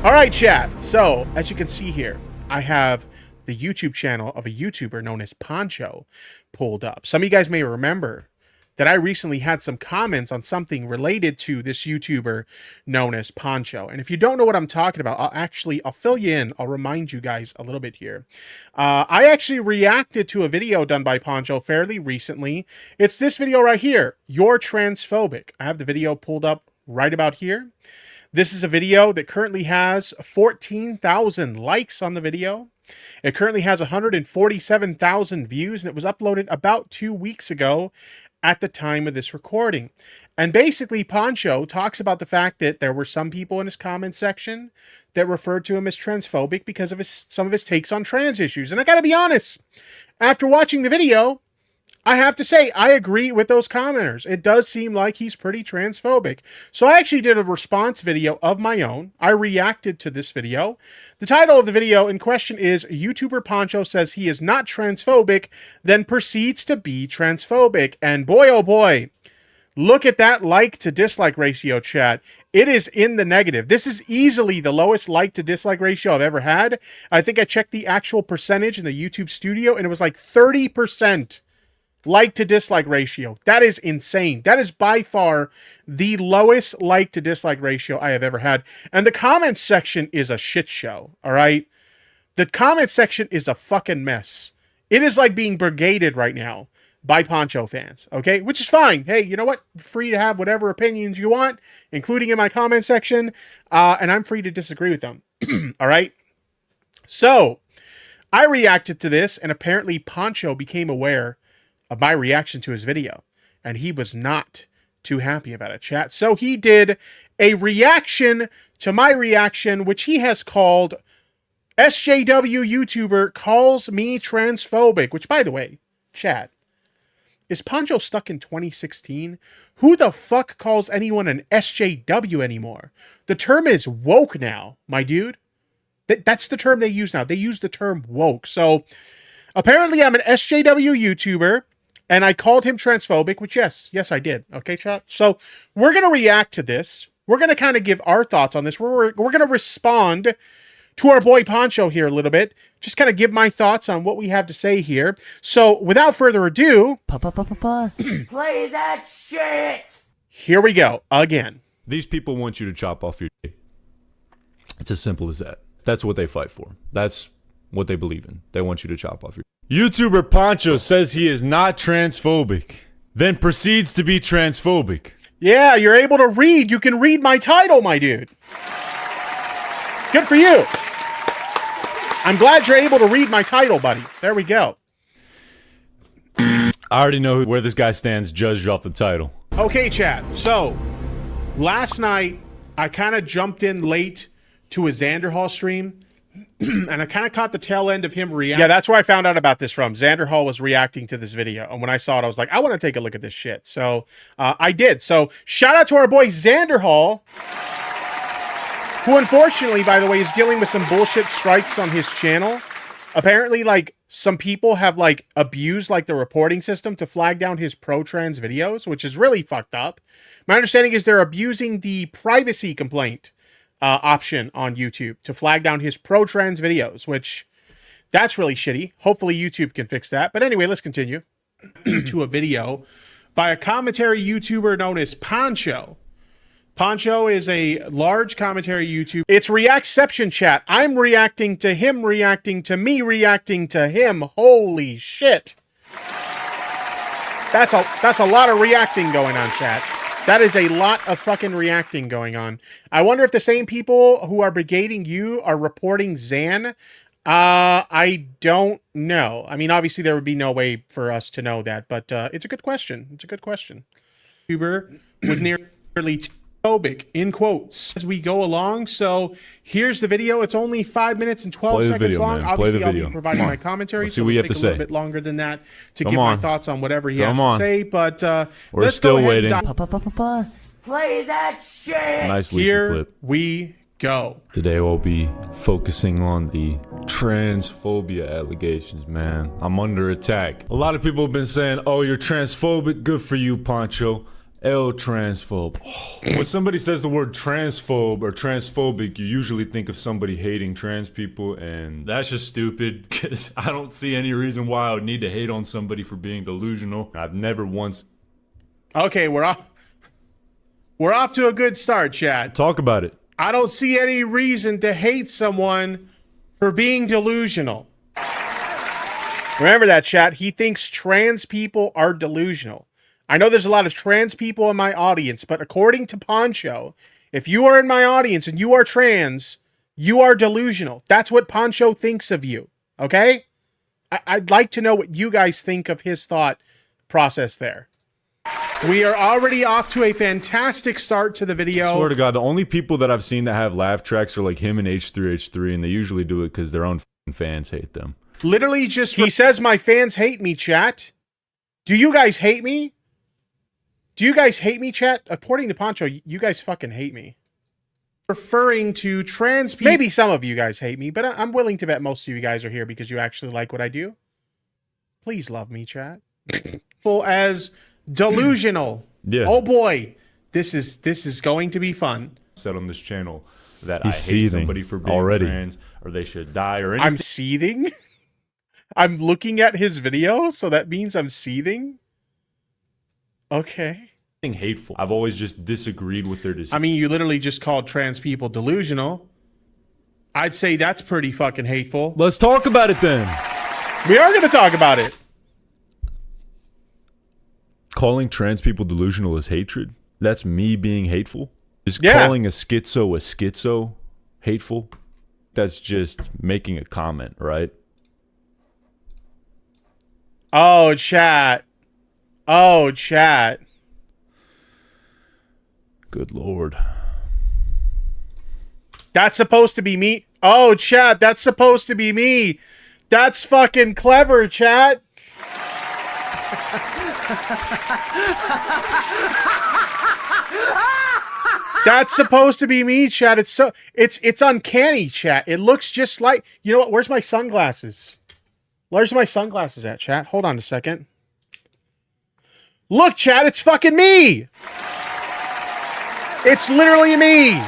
All right, chat. So, as you can see here, I have the YouTube channel of a YouTuber known as Pancho pulled up. Some of you guys may remember that I recently had some comments on something related to this YouTuber known as Pancho. And if you don't know what I'm talking about, I'll fill you in. I'll remind you guys a little bit here. I actually reacted to a video done by Pancho fairly recently. It's this video right here. You're transphobic. I have the video pulled up right about here. This is a video that currently has 14,000 likes on the video. It currently has 147,000 views, and it was uploaded about 2 weeks ago at the time of this recording. And basically, Pancho talks about the fact that there were some people in his comment section that referred to him as transphobic because of some of his takes on trans issues. And I gotta be honest, after watching the video, I have to say, I agree with those commenters. It does seem like he's pretty transphobic. So I actually did a response video of my own. I reacted to this video. The title of the video in question is YouTuber Pancho says he is not transphobic, then proceeds to be transphobic. And boy, oh boy, look at that like to dislike ratio, chat. It is in the negative. This is easily the lowest like to dislike ratio I've ever had. I think I checked the actual percentage in the YouTube studio, and it was like 30%. Like to dislike ratio. That is insane. That is by far the lowest like to dislike ratio I have ever had. And the comment section is a shit show. All right. The comment section is a fucking mess. It is like being brigaded right now by Pancho fans. Okay. Which is fine. Hey, you know what? Free to have whatever opinions you want, including in my comment section. And I'm free to disagree with them. All right. So I reacted to this, and apparently Pancho became aware of my reaction to his video, and he was not too happy about it, chat. So he did a reaction to my reaction, which he has called SJW YouTuber calls me transphobic, which, by the way, chat, is Pancho stuck in 2016? Who the fuck calls anyone an SJW anymore? The term is woke now, my dude. That's the term they use now. They use the term woke. So apparently I'm an SJW YouTuber, and I called him transphobic, which yes, I did. Okay, chat? So we're going to react to this. We're going to kind of give our thoughts on this. We're going to respond to our boy Pancho here a little bit. Just kind of give my thoughts on what we have to say here. So without further ado, play that shit! Here we go again. These people want you to chop off your dick. It's as simple as that. That's what they fight for. That's what they believe in. They want you to chop off your dick. YouTuber Pancho says he is not transphobic, then proceeds to be transphobic. Yeah, you're able to read. You can read my title, my dude. Good for you. I'm glad you're able to read my title, buddy. There we go. I already know where this guy stands judged off the title. Okay, chat. So, last night, I kind of jumped in late to a Xander Hall stream. And I kind of caught the tail end of him reacting. Yeah, that's where I found out about this from. Xander Hall was reacting to this video. And when I saw it, I was like, I want to take a look at this shit. So I did. So shout out to our boy Xander Hall, who unfortunately, by the way, is dealing with some bullshit strikes on his channel. Apparently, like, some people have, like, abused, like, the reporting system to flag down his pro-trans videos, which is really fucked up. My understanding is they're abusing the privacy complaint option on YouTube to flag down his pro-trans videos, which that's really shitty. Hopefully YouTube can fix that. But anyway, let's continue to a video by a commentary YouTuber known as Pancho. Pancho is a large commentary YouTuber. It's Reactception, chat. I'm reacting to him, reacting to me, reacting to him. Holy shit. That's a lot of reacting going on, chat. That is a lot of fucking reacting going on. I wonder if the same people who are brigading you are reporting Xan. I don't know. I mean, obviously there would be no way for us to know that, but it's a good question. It's a good question. YouTuber with nearly phobic in quotes as we go along. So here's the video. It's only 5 minutes and 12 seconds long. Obviously, I'll be providing my commentary. Let's see what you have to say. A little bit longer than that to give my thoughts on whatever he has to say. But we're still waiting. Play that shit. Nice here clip. We go. Today we'll be focusing on the transphobia allegations, man. I'm under attack. A lot of people have been saying, oh, you're transphobic. Good for you, Pancho. L transphobe. When somebody says the word transphobe or transphobic, you usually think of somebody hating trans people, and that's just stupid because I don't see any reason why I would need to hate on somebody for being delusional. I've never once. Okay, we're off to a good start, chat. Talk about it. I don't see any reason to hate someone for being delusional. Remember that, chat. He thinks trans people are delusional. I know there's a lot of trans people in my audience, but according to Pancho, if you are in my audience and you are trans, you are delusional. That's what Pancho thinks of you, okay? I'd like to know what you guys think of his thought process there. We are already off to a fantastic start to the video. I swear to God, the only people that I've seen that have laugh tracks are like him and H3H3, and they usually do it because their own fans hate them. Literally just, he says my fans hate me, chat. Do you guys hate me? Do you guys hate me, chat? According to Pancho, you guys fucking hate me. Referring to trans people. Maybe some of you guys hate me, but I'm willing to bet most of you guys are here because you actually like what I do. Please love me, chat. Well, as delusional. Yeah. Oh boy, this is going to be fun. Said on this channel that He's I hate seething somebody for being already. trans or they should die or anything. I'm seething. I'm looking at his video, so that means I'm seething. Okay. Hateful. I've always just disagreed with their decision. I mean, you literally just called trans people delusional. I'd say that's pretty fucking hateful. Let's talk about it then. We are going to talk about it. Calling trans people delusional is hatred. That's me being hateful. Is Yeah. calling a schizo hateful? That's just making a comment, right? Oh, chat. Oh, chat. Good Lord. That's supposed to be me. Oh, chat. That's supposed to be me. That's fucking clever, chat. That's supposed to be me, chat. It's uncanny, chat. It looks just like, you know what? Where's my sunglasses? Where's my sunglasses at, chat? Hold on a second. Look, chat, it's fucking me. It's literally me.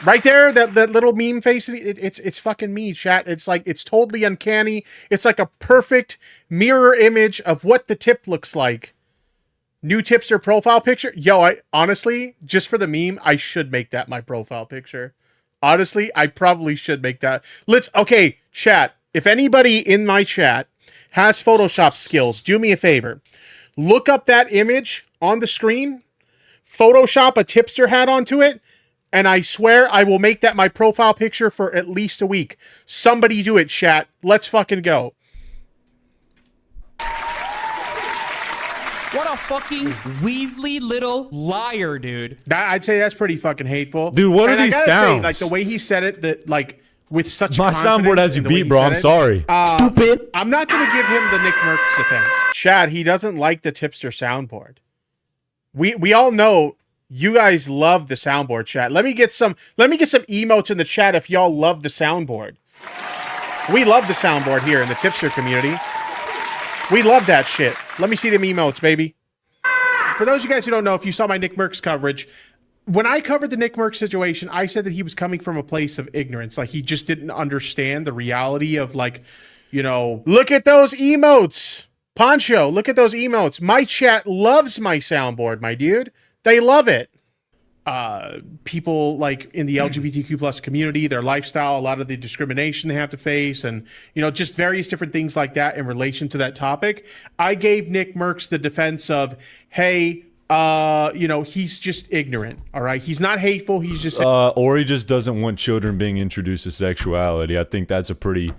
Right there, that little meme face, it's fucking me, chat. It's like, it's totally uncanny. It's like a perfect mirror image of what the tip looks like. New tipster profile picture. Yo, I honestly, just for the meme, I should make that my profile picture. Honestly, I probably should make that. Okay, chat. If anybody in my chat has Photoshop skills, do me a favor. Look up that image on the screen, Photoshop a tipster hat onto it, and I swear I will make that my profile picture for at least a week. Somebody do it, chat. Let's fucking go. What a fucking Weasley little liar, dude. I'd say that's pretty fucking hateful. Dude, what are these I gotta sounds? say, like, the way he said it, that, like, with such My confidence soundboard has you in the way beat, he bro. said I'm it, sorry. Stupid. I'm not going to give him the Nick Merckx defense. Chad, he doesn't like the tipster soundboard. We all know you guys love the soundboard, chat. Let me get some emotes in the chat if y'all love the soundboard. We love the soundboard here in the tipster community. We love that shit. Let me see them emotes, baby. For those of you guys who don't know, if you saw my Nick Merckx coverage, when I covered the Nick Merckx situation, I said that he was coming from a place of ignorance. Like, he just didn't understand the reality of, like, you know, look at those emotes. Pancho, look at those emotes. My chat loves my soundboard, my dude. They love it. People, like, in the LGBTQ plus community, their lifestyle, a lot of the discrimination they have to face, and, you know, just various different things like that in relation to that topic. I gave Nick Merckx the defense of, hey, you know, he's just ignorant, all right? He's not hateful, he's just... Or he just doesn't want children being introduced to sexuality. I think that's a pretty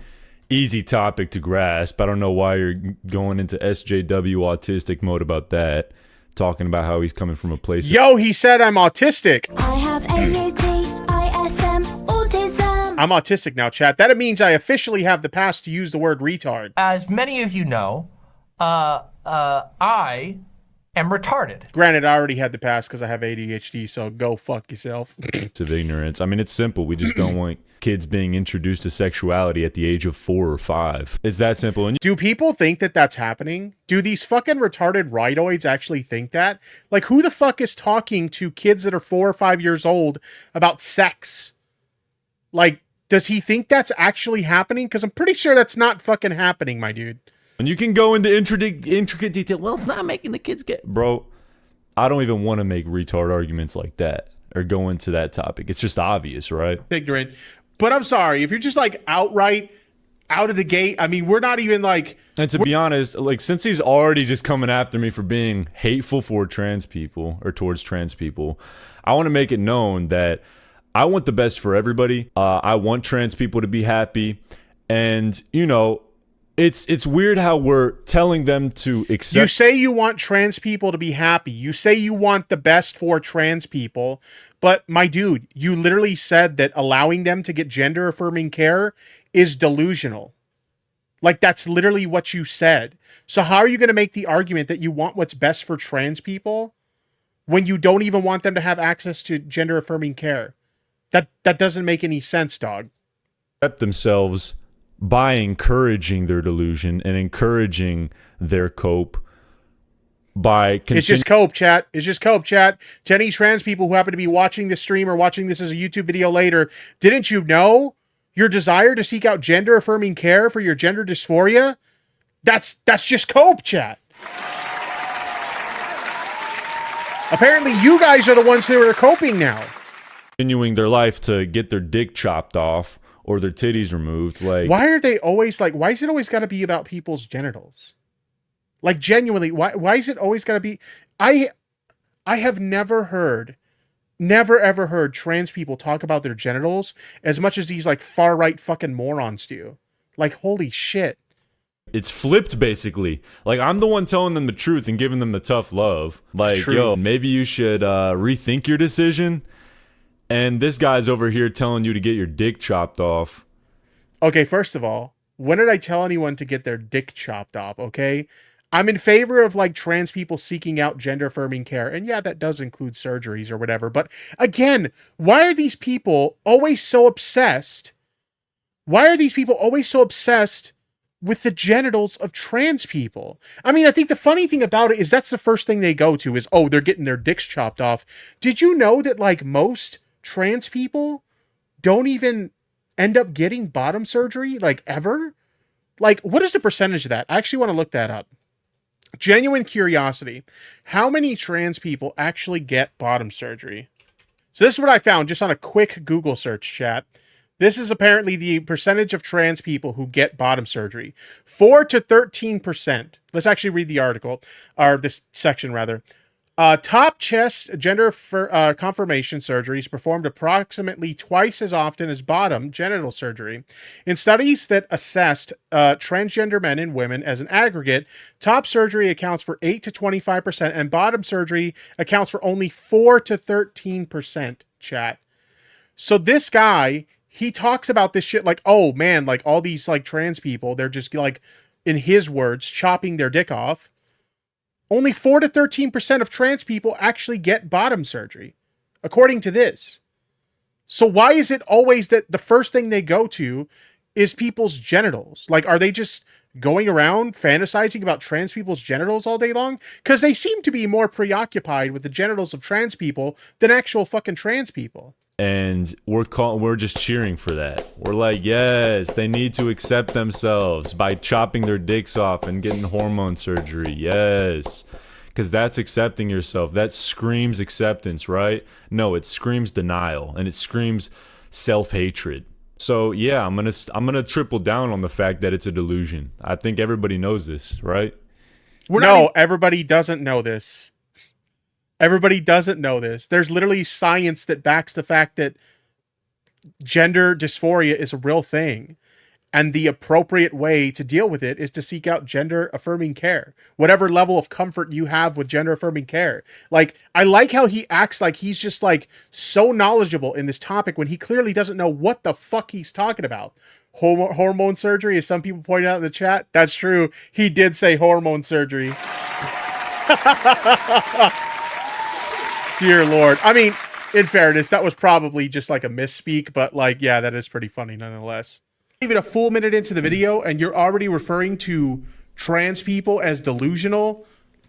easy topic to grasp. I don't know why you're going into SJW autistic mode about that, talking about how he's coming from a place... Yo, he said I'm autistic. I have ADD, ISM, autism. I'm autistic now, chat. That means I officially have the pass to use the word retard. As many of you know, I am retarded. Granted, I already had to pass because I have ADHD, so go fuck yourself. Of ignorance. I mean, it's simple. We just don't want kids being introduced to sexuality at the age of 4 or 5. It's that simple. And Do people think that that's happening? Do these fucking retarded rightoids actually think that? Like, who the fuck is talking to kids that are 4 or 5 years old about sex? Like, does he think that's actually happening? Because I'm pretty sure that's not fucking happening, my dude. you can go into intricate detail. Well, it's not making the kids get... Bro, I don't even want to make retard arguments like that or go into that topic. It's just obvious, right? Ignorant. But I'm sorry, if you're just like outright out of the gate, I mean, we're not even like... And to be honest, like, since he's already just coming after me for being hateful for trans people or towards trans people, I want to make it known that I want the best for everybody. I want trans people to be happy. And, you know, it's weird how we're telling them to accept... You say you want trans people to be happy. You say you want the best for trans people. But, my dude, you literally said that allowing them to get gender-affirming care is delusional. Like, that's literally what you said. So how are you going to make the argument that you want what's best for trans people when you don't even want them to have access to gender-affirming care? That doesn't make any sense, dog. Accept themselves by encouraging their delusion and encouraging their cope by... It's just cope, chat. It's just cope, chat. To any trans people who happen to be watching this stream or watching this as a YouTube video later, didn't you know your desire to seek out gender-affirming care for your gender dysphoria? That's just cope, chat. Apparently, you guys are the ones who are coping now. Continuing their life to get their dick chopped off or their titties removed. Like, why are they always like, why is it always got to be about people's genitals? Like, genuinely, why is it always got to be... I have never ever heard trans people talk about their genitals as much as these like far right fucking morons do. Like, holy shit. it's flipped basically. Like, I'm the one telling them the truth and giving them the tough love. Like, yo, maybe you should rethink your decision. And this guy's over here telling you to get your dick chopped off. Okay, first of all, when did I tell anyone to get their dick chopped off, okay? I'm in favor of, like, trans people seeking out gender-affirming care. And yeah, that does include surgeries or whatever. But again, why are these people always so obsessed? Why are these people always so obsessed with the genitals of trans people? I mean, I think the funny thing about it is that's the first thing they go to is, oh, they're getting their dicks chopped off. Did you know that, like, most trans people don't even end up getting bottom surgery, like, ever? Like, what is the percentage of that? I actually want to look that up. Genuine curiosity. How many trans people actually get bottom surgery? So this is what I found just on a quick Google search, chat. This is apparently the percentage of trans people who get bottom surgery. 4 to 13%. Let's actually read the article, or this section rather. Top chest gender confirmation surgeries performed approximately twice as often as bottom genital surgery. In studies that assessed transgender men and women as an aggregate, top surgery accounts for 8 to 25%, and bottom surgery accounts for only 4 to 13%, chat. So this guy, he talks about this shit like, oh man, like all these like trans people, they're just like, in his words, chopping their dick off. Only 4 to 13% of trans people actually get bottom surgery, according to this. So why is it always that the first thing they go to is people's genitals? Like, are they just going around fantasizing about trans people's genitals all day long? Because they seem to be more preoccupied with the genitals of trans people than actual fucking trans people. And we're just cheering for that. We're like, yes, they need to accept themselves by chopping their dicks off and getting hormone surgery. Yes. Because that's accepting yourself. That screams acceptance, right? No, it screams denial, and it screams self-hatred. So yeah, I'm gonna triple down on the fact that it's a delusion. I think everybody knows this, right? Everybody doesn't know this. Everybody doesn't know this. There's literally science that backs the fact that gender dysphoria is a real thing. And the appropriate way to deal with it is to seek out gender-affirming care. Whatever level of comfort you have with gender-affirming care. Like, I like how he acts like he's just, like, so knowledgeable in this topic when he clearly doesn't know what the fuck he's talking about. Hormone surgery, as some people pointed out in the chat. That's true. He did say hormone surgery. Dear Lord. I mean, in fairness, that was probably just like a misspeak, but like, yeah, that is pretty funny nonetheless. Even a full minute into the video and you're already referring to trans people as delusional.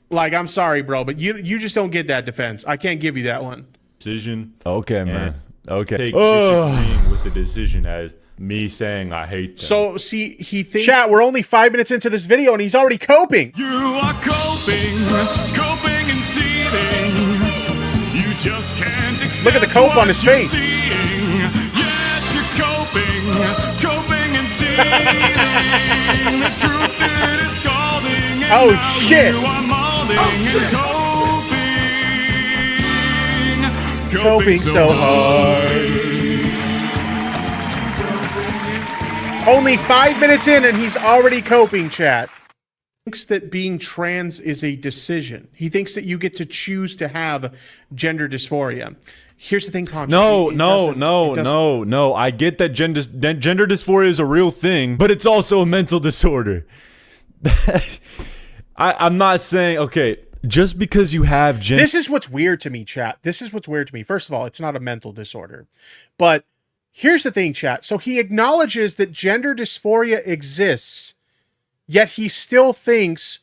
Like, I'm sorry, bro, but you just don't get that defense. I can't give you that one. Decision. Okay, man. Okay. Take disagreeing with the decision as me saying I hate them. So, see, he thinks... Chat, we're only 5 minutes into this video and he's already coping. You are coping and seething. You just can't accept. Look at the cope on his face. Yes, you're coping and seething. The truth it is scalding. And Oh, now shit. You are molding and coping. Coping so hard. Only 5 minutes in and he's already coping, chat. He thinks that being trans is a decision. He thinks that you get to choose to have gender dysphoria. Here's the thing, Pancho. No. I get that gender dysphoria is a real thing, but it's also a mental disorder. I'm not saying, okay, just because you have gender... This is what's weird to me, chat. This is what's weird to me. First of all, it's not a mental disorder. But here's the thing, chat. So he acknowledges that gender dysphoria exists, yet he still thinks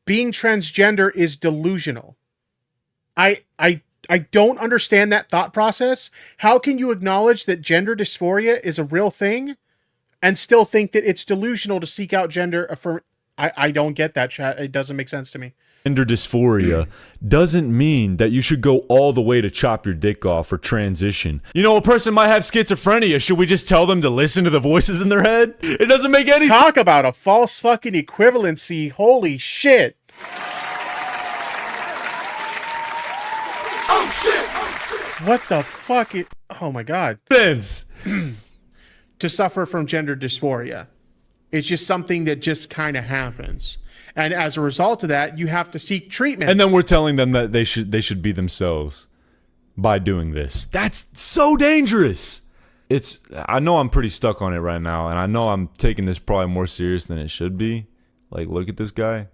being transgender is delusional. I don't understand that thought process. How can you acknowledge that gender dysphoria is a real thing and still think that it's delusional to seek out gender affirm? I don't get that, chat. It doesn't make sense to me. Gender dysphoria doesn't mean that you should go all the way to chop your dick off or transition. You know, a person might have schizophrenia. Should we just tell them to listen to the voices in their head? It doesn't make any sense. Talk about a false fucking equivalency. Holy shit. Oh shit! What the fuck? Oh my god. To suffer from gender dysphoria. It's just something that just kind of happens. And as a result of that, you have to seek treatment. And then we're telling them that they should be themselves by doing this. That's so dangerous. I know I'm pretty stuck on it right now, and I know I'm taking this probably more serious than it should be. Like, look at this guy.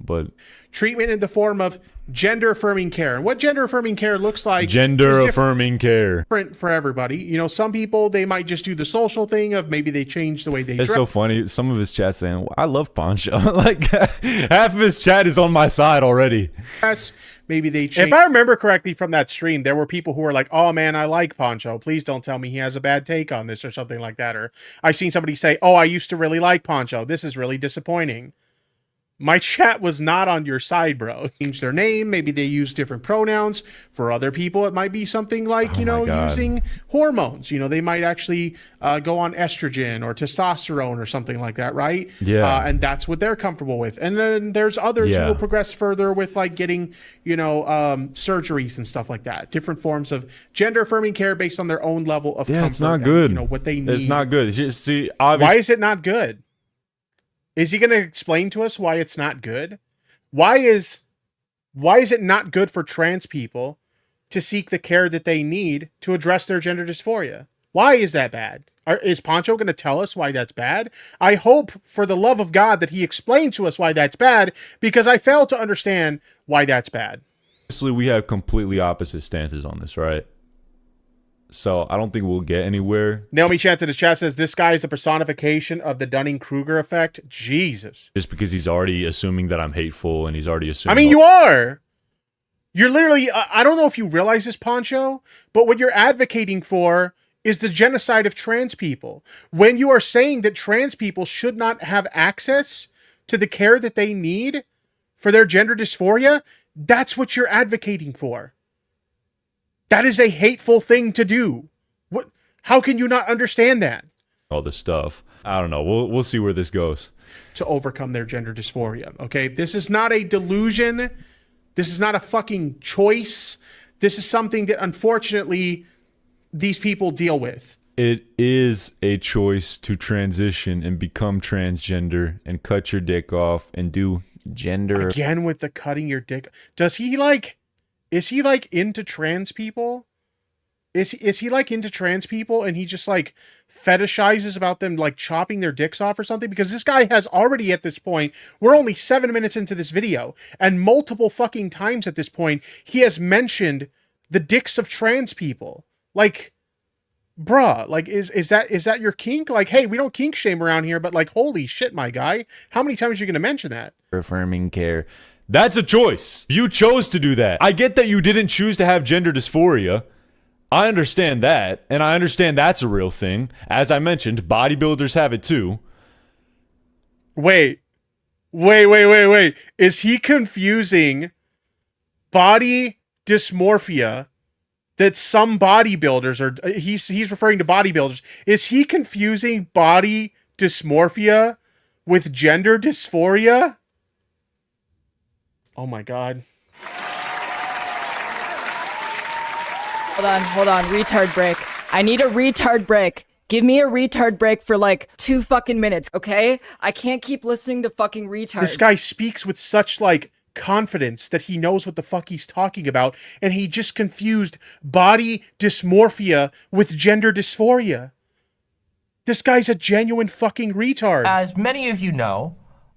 But treatment in the form of gender affirming care. And what gender affirming care looks like gender affirming care. Different for everybody. You know, some people, they might just do the social thing of maybe they change the way they dress. It's so funny. Some of his chat saying, I love Pancho. Like, half of his chat is on my side already. Maybe they change. If I remember correctly from that stream, there were people who were like, oh man, I like Pancho. Please don't tell me he has a bad take on this or something like that. Or I seen somebody say, oh, I used to really like Pancho. This is really disappointing. My chat was not on your side, bro. Change their name. Maybe they use different pronouns. For other people, it might be something like, using hormones. You know, they might actually go on estrogen or testosterone or something like that, right? Yeah. And that's what they're comfortable with. And then there's others who will progress further with like getting, surgeries and stuff like that. Different forms of gender affirming care based on their own level of comfort. It's not good. And, what they need. It's not good. See, why is it not good? Is he going to explain to us why it's not good? Why is it not good for trans people to seek the care that they need to address their gender dysphoria? Why is that bad? Is Pancho going to tell us why that's bad? I hope, for the love of God, that he explains to us why that's bad, because I fail to understand why that's bad. Obviously, we have completely opposite stances on this, right? So I don't think we'll get anywhere. Naomi Chance in the chat says, this guy is the personification of the Dunning-Kruger effect. Jesus. Just because he's already assuming that I'm hateful and he's already assuming... I mean, you are. You're literally... I don't know if you realize this, Pancho, but what you're advocating for is the genocide of trans people. When you are saying that trans people should not have access to the care that they need for their gender dysphoria, that's what you're advocating for. That is a hateful thing to do. What? How can you not understand that? All this stuff. I don't know. We'll see where this goes. To overcome their gender dysphoria. Okay, this is not a delusion. This is not a fucking choice. This is something that unfortunately these people deal with. It is a choice to transition and become transgender and cut your dick off and do gender. Again with the cutting your dick. Does he like... Is he like into trans people? Is he like into trans people and he just like fetishizes about them like chopping their dicks off or something? Because this guy has already at this point, we're only 7 minutes into this video, and multiple fucking times at this point, he has mentioned the dicks of trans people. Like, bruh, like is that your kink? Like, hey, we don't kink shame around here, but like, holy shit, my guy, how many times are you gonna mention that? Affirming care. That's a choice. You chose to do that. I get that you didn't choose to have gender dysphoria. I understand that, and I understand that's a real thing. As I mentioned, bodybuilders have it too. Wait. Is he confusing body dysmorphia that some bodybuilders are... He's referring to bodybuilders. Is he confusing body dysmorphia with gender dysphoria? Oh my god. Hold on, retard break. I need a retard break. Give me a retard break for like 2 fucking minutes, okay? I can't keep listening to fucking retards. This guy speaks with such like confidence that he knows what the fuck he's talking about, and he just confused body dysmorphia with gender dysphoria. This guy's a genuine fucking retard. As many of you know,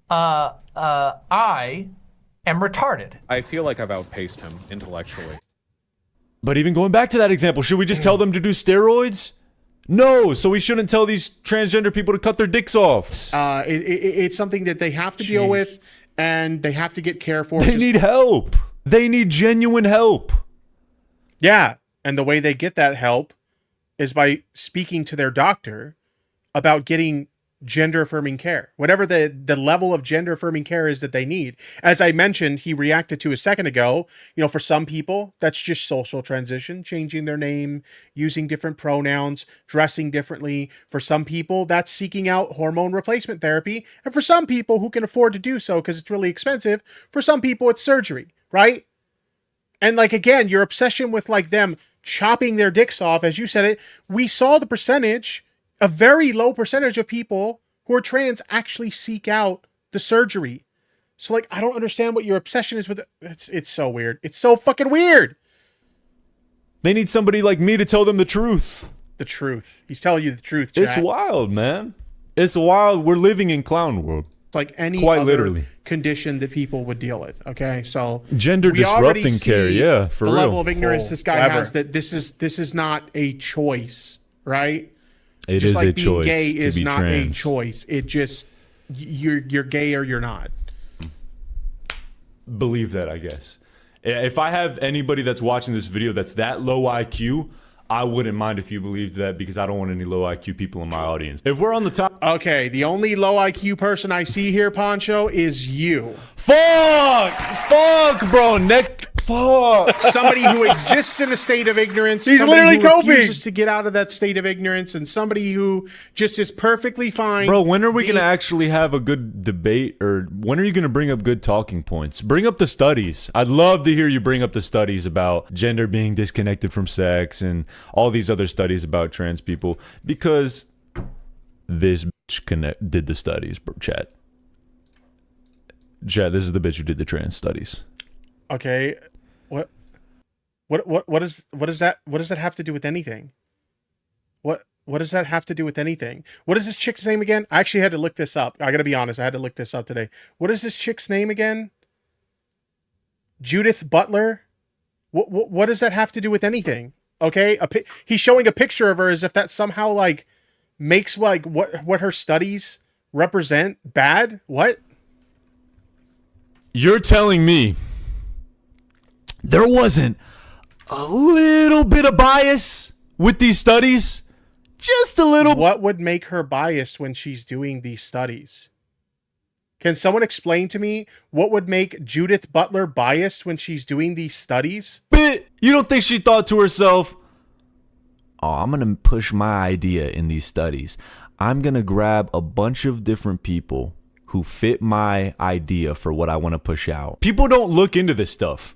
I am retarded. I feel like I've outpaced him intellectually. But even going back to that example, should we just tell them to do steroids? No, so we shouldn't tell these transgender people to cut their dicks off. It's something that they have to deal with, and they have to get care for. They need help. They need genuine help. Yeah, and the way they get that help is by speaking to their doctor about getting gender affirming care, whatever the level of gender affirming care is that they need. As I mentioned, he reacted to a second ago, you know, for some people, that's just social transition, changing their name, using different pronouns, dressing differently. For some people, that's seeking out hormone replacement therapy. And for some people who can afford to do so because it's really expensive, for some people, it's surgery, right? And like, again, your obsession with like them chopping their dicks off, as you said it, we saw the percentage. A very low percentage of people who are trans actually seek out the surgery. So, like, I don't understand what your obsession is with it. It's so weird. It's so fucking weird. They need somebody like me to tell them the truth. The truth. He's telling you the truth, chat. It's wild, man. It's wild. We're living in clown world. It's like any Quite other literally. condition that people would deal with. Okay, so Gender we already disrupting care, see yeah, for the real. level of ignorance this guy Forever. has, that this is not a choice, right? It Just is like a being choice gay to is be not trans. a choice. It just you're gay or you're not. Believe that, I guess. If I have anybody that's watching this video that's that low IQ, I wouldn't mind if you believed that, because I don't want any low IQ people in my audience. If we're on the top... Okay, the only low IQ person I see here, Pancho, is you. Fuck, bro, fuck. Somebody who exists in a state of ignorance. He's somebody literally who coping. refuses to get out of that state of ignorance, and somebody who just is perfectly fine. Bro, when are we going to actually have a good debate, or when are you going to bring up good talking points? Bring up the studies. I'd love to hear you bring up the studies about gender being disconnected from sex and all these other studies about trans people, because this bitch did the studies, bro, chat. Chat, this is the bitch who did the trans studies. Okay, what does that have to do with anything? What does that have to do with anything? What is this chick's name again? I actually had to look this up. I gotta be honest, I had to look this up today. What is this chick's name again? Judith Butler? What does that have to do with anything? Okay, he's showing a picture of her as if that somehow like makes like what her studies represent bad. What? You're telling me there wasn't a little bit of bias with these studies? Just a little. What would make her biased when she's doing these studies? Can someone explain to me what would make Judith Butler biased when she's doing these studies? Bit. You don't think she thought to herself, oh, I'm going to push my idea in these studies. I'm going to grab a bunch of different people who fit my idea for what I want to push out. People don't look into this stuff.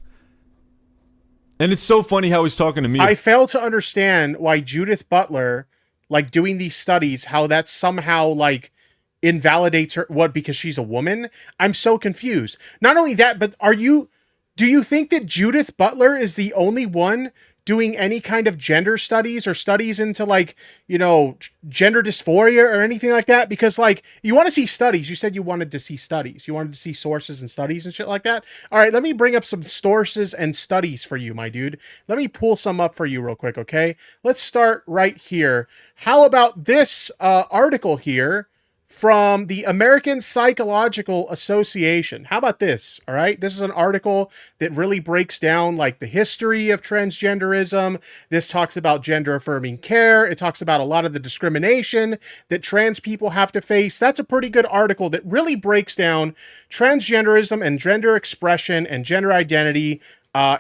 And it's so funny how he's talking to me. I fail to understand why Judith Butler, like doing these studies, how that somehow like invalidates her. What, because she's a woman? I'm so confused. Not only that, but do you think that Judith Butler is the only one doing any kind of gender studies or studies into like, you know, gender dysphoria or anything like that? Because like, you want to see studies. You said you wanted to see studies. You wanted to see sources and studies and shit like that. All right, let me bring up some sources and studies for you, my dude. Let me pull some up for you real quick, okay? Let's start right here. How about this article here from the American Psychological Association? How about this? All right, this is an article that really breaks down like the history of transgenderism. This talks about gender affirming care. It talks about a lot of the discrimination that trans people have to face. That's a pretty good article that really breaks down transgenderism and gender expression and gender identity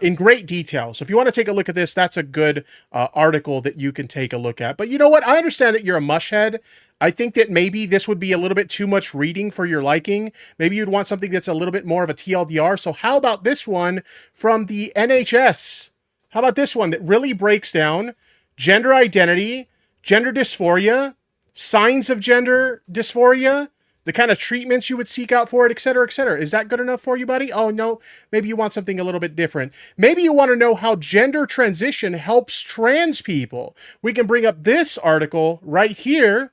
in great detail. So if you want to take a look at this, that's a good article that you can take a look at. But you know what? I understand that you're a mushhead. I think that maybe this would be a little bit too much reading for your liking. Maybe you'd want something that's a little bit more of a TLDR. So how about this one from the NHS? How about this one that really breaks down gender identity, gender dysphoria, signs of gender dysphoria, the kind of treatments you would seek out for it, et cetera, et cetera. Is that good enough for you, buddy? Oh, no. Maybe you want something a little bit different. Maybe you want to know how gender transition helps trans people. We can bring up this article right here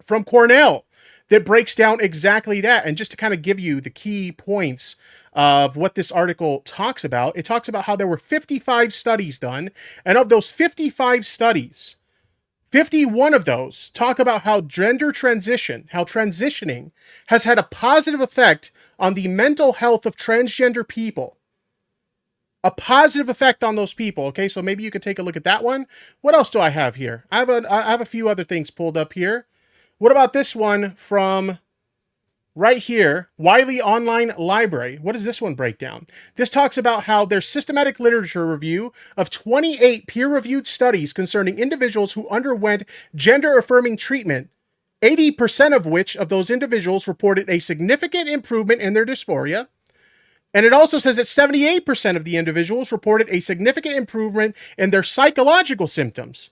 from Cornell that breaks down exactly that. And just to kind of give you the key points of what this article talks about, it talks about how there were 55 studies done. And of those 55 studies, 51 of those talk about how gender transition, how transitioning has had a positive effect on the mental health of transgender people. A positive effect on those people. Okay, so maybe you could take a look at that one. What else do I have here? I have a few other things pulled up here. What about this one from right here, Wiley Online Library? What does this one break down? This talks about how there's systematic literature review of 28 peer-reviewed studies concerning individuals who underwent gender-affirming treatment, 80% of which of those individuals reported a significant improvement in their dysphoria. And it also says that 78% of the individuals reported a significant improvement in their psychological symptoms.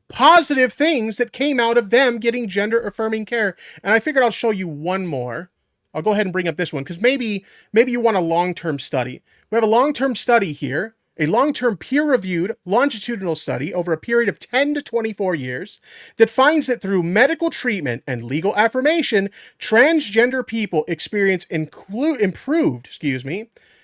Positive things that came out of them getting gender affirming care. And I figured I'll show you one more. I'll go ahead and bring up this one because maybe you want a long-term study. We have a long-term study here, a long-term peer-reviewed longitudinal study over a period of 10 to 24 years that finds that through medical treatment and legal affirmation, transgender people experience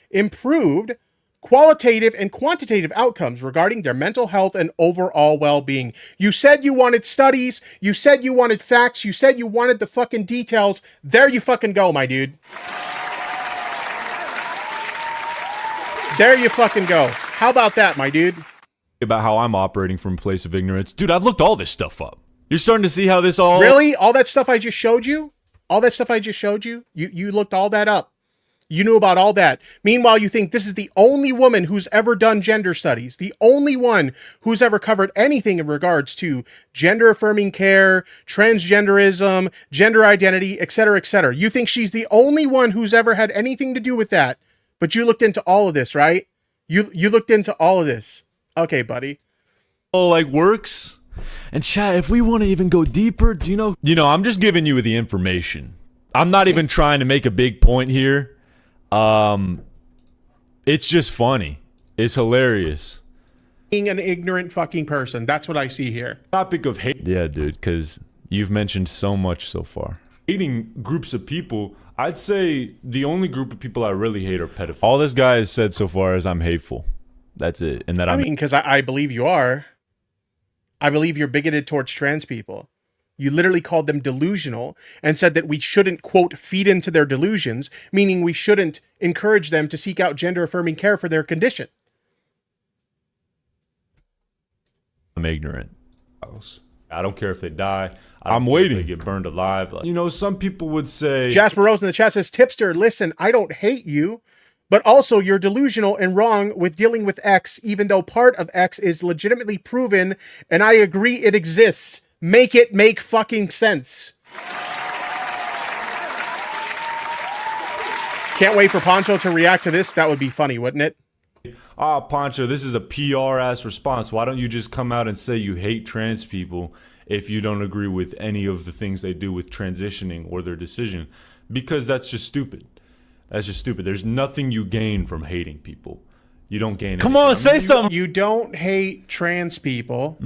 improved qualitative and quantitative outcomes regarding their mental health and overall well-being. You said you wanted studies. You said you wanted facts. You said you wanted the fucking details. There you fucking go, my dude. There you fucking go. How about that, my dude? About how I'm operating from a place of ignorance. Dude, I've looked all this stuff up. You're starting to see how this all... Really? All that stuff I just showed you? All that stuff I just showed you? You looked all that up. You knew about all that. Meanwhile, you think this is the only woman who's ever done gender studies, the only one who's ever covered anything in regards to gender affirming care, transgenderism, gender identity, etc., etc. You think she's the only one who's ever had anything to do with that. But you looked into all of this, right? You looked into all of this. Okay, buddy. All like works. And chat, if we want to even go deeper, do you know, I'm just giving you the information. I'm not even trying to make a big point here. It's just funny. It's hilarious. Being an ignorant fucking person. That's what I see here. Topic of hate. Yeah, dude, because you've mentioned so much so far. Hating groups of people, I'd say the only group of people I really hate are pedophiles. All this guy has said so far is I'm hateful. That's it. And that I mean, because I believe you are. I believe you're bigoted towards trans people. You literally called them delusional and said that we shouldn't, quote, feed into their delusions, meaning we shouldn't encourage them to seek out gender-affirming care for their condition. I'm ignorant. I don't care if they die. I'm waiting to get burned alive. You know, some people would say... Jasper Rose in the chat says, Tipster, listen, I don't hate you, but also you're delusional and wrong with dealing with X, even though part of X is legitimately proven, and I agree it exists. Make it make fucking sense. Can't wait for Pancho to react to this. That would be funny, wouldn't it? Pancho, this is a PR-ass response. Why don't you just come out and say you hate trans people if you don't agree with any of the things they do with transitioning or their decision? Because that's just stupid. That's just stupid. There's nothing you gain from hating people. You don't gain. Come on, say something. You don't hate trans people,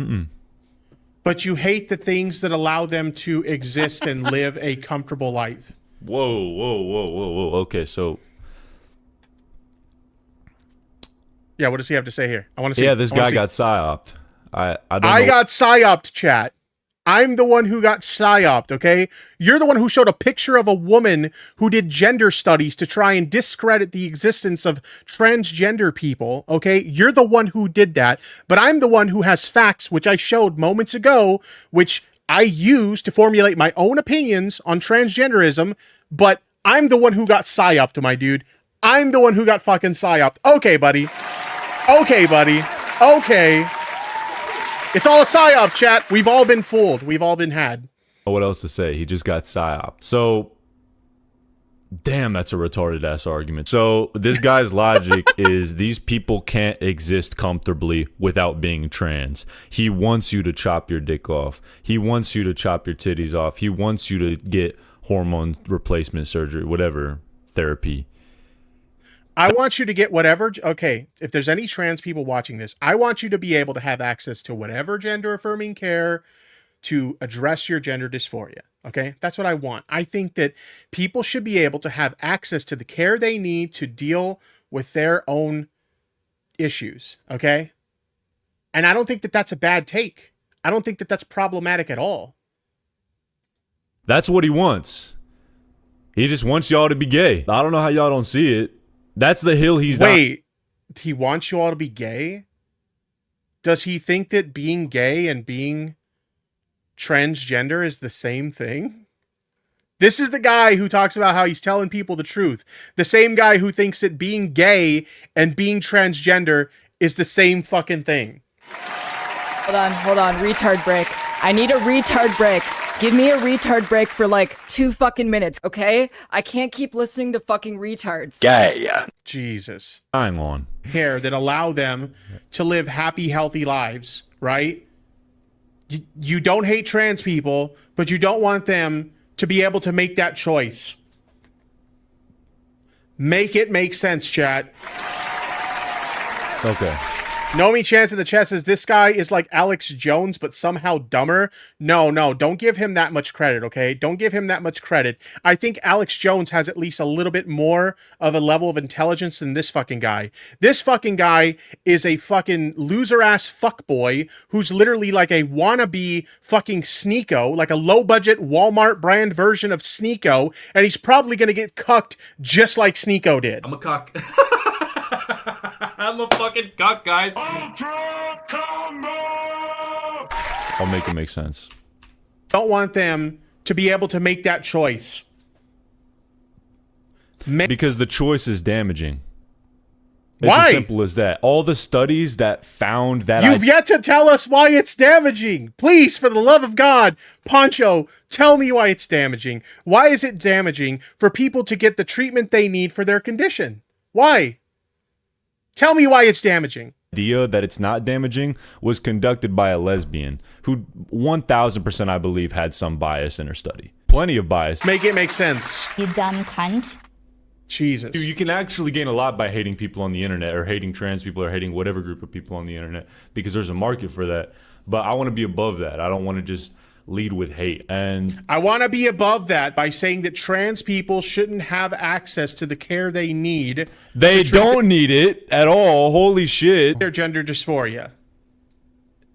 but you hate the things that allow them to exist and live a comfortable life. Whoa. Okay, so yeah, what does he have to say here? I want to see. yeah, this guy got psyoped. I don't know. I got psyoped, chat. I'm the one who got psyoped, okay? You're the one who showed a picture of a woman who did gender studies to try and discredit the existence of transgender people, okay? You're the one who did that, but I'm the one who has facts, which I showed moments ago, which I use to formulate my own opinions on transgenderism, but I'm the one who got psyoped, my dude. I'm the one who got fucking psyoped. Okay, buddy. Okay. It's all a psyop, chat. We've all been fooled. We've all been had. What else to say? He just got psyoped. So, damn, that's a retarded ass argument. So, this guy's logic is these people can't exist comfortably without being trans. He wants you to chop your dick off. He wants you to chop your titties off. He wants you to get hormone replacement surgery, whatever, therapy. I want you to get whatever. Okay, if there's any trans people watching this, I want you to be able to have access to whatever gender affirming care to address your gender dysphoria. Okay, that's what I want. I think that people should be able to have access to the care they need to deal with their own issues. Okay, and I don't think that that's a bad take. I don't think that that's problematic at all. That's what he wants. He just wants y'all to be gay. I don't know how y'all don't see it. That's the hill he's down. Wait, he wants you all to be gay? Does he think that being gay and being transgender is the same thing? This is the guy who talks about how he's telling people the truth. The same guy who thinks that being gay and being transgender is the same fucking thing. Hold on, retard break. I need a retard break. Give me a retard break for like 2 fucking minutes, okay? I can't keep listening to fucking retards. Gay. Jesus. Hang on. Here that allow them to live happy, healthy lives, right? You don't hate trans people, but you don't want them to be able to make that choice. Make it make sense, chat. Okay. Nomi Chance in the chat says this guy is like Alex Jones, but somehow dumber. No, don't give him that much credit, okay? Don't give him that much credit. I think Alex Jones has at least a little bit more of a level of intelligence than this fucking guy. This fucking guy is a fucking loser-ass fuckboy who's literally like a wannabe fucking Sneeko, like a low-budget Walmart brand version of Sneeko, and he's probably gonna get cucked just like Sneeko did. I'm a cuck. I'm a fucking cuck, guys. I'll make it make sense. Don't want them to be able to make that choice. Because the choice is damaging. It's Why? as simple as that. All the studies that found that You've yet to tell us why it's damaging. Please, for the love of God, Pancho, tell me why it's damaging. Why is it damaging for people to get the treatment they need for their condition? Why? Tell me why it's damaging. idea that it's not damaging was conducted by a lesbian who 1000% I believe had some bias in her study. Plenty of bias. Make it make sense. You dumb cunt. Jesus. You can actually gain a lot by hating people on the internet, or hating trans people, or hating whatever group of people on the internet, because there's a market for that. But I want to be above that. I don't want to just lead with hate. And I want to be above that by saying that trans people shouldn't have access to the care they need. They don't need it at all. Holy shit. Their gender dysphoria.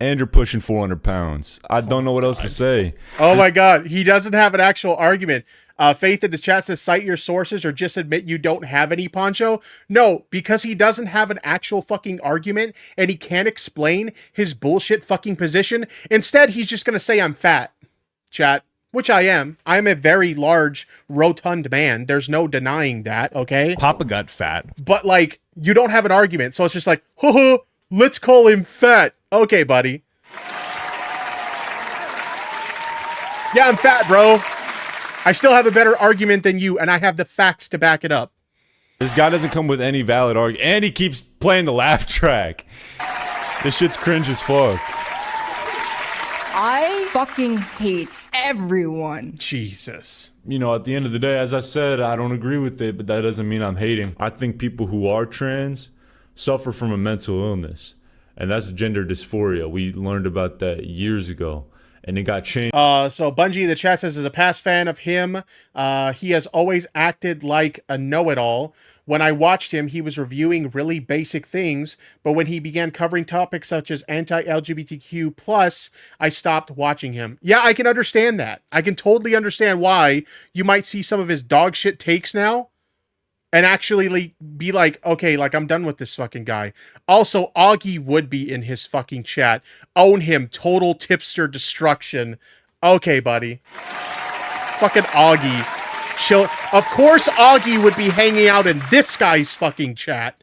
And you're pushing 400 pounds. I don't know what else to say. Oh my God. He doesn't have an actual argument. Faith in the chat says, cite your sources or just admit you don't have any, Pancho. No, because he doesn't have an actual fucking argument and he can't explain his bullshit fucking position. Instead, he's just going to say I'm fat, chat, which I am. I'm a very large, rotund man. There's no denying that, okay? Papa got fat. But, like, you don't have an argument. So it's just like, let's call him fat. Okay, buddy. Yeah, I'm fat, bro. I still have a better argument than you, and I have the facts to back it up. This guy doesn't come with any valid argument, and he keeps playing the laugh track. This shit's cringe as fuck. I fucking hate everyone. Jesus. You know, at the end of the day, as I said, I don't agree with it, but that doesn't mean I'm hating. I think people who are trans suffer from a mental illness, and that's gender dysphoria. We learned about that years ago, and it got changed. So Bungie in the chat says, is a past fan of him. He has always acted like a know-it-all. When I watched him, he was reviewing really basic things, but when he began covering topics such as anti-LGBTQ+, I stopped watching him. Yeah, I can understand that. I can totally understand why you might see some of his dog shit takes now and actually be like, okay, like, I'm done with this fucking guy. Also, Augie would be in his fucking chat. Own him. Total tipster destruction. Okay, buddy. Fucking Augie. Chill. Of course, Augie would be hanging out in this guy's fucking chat.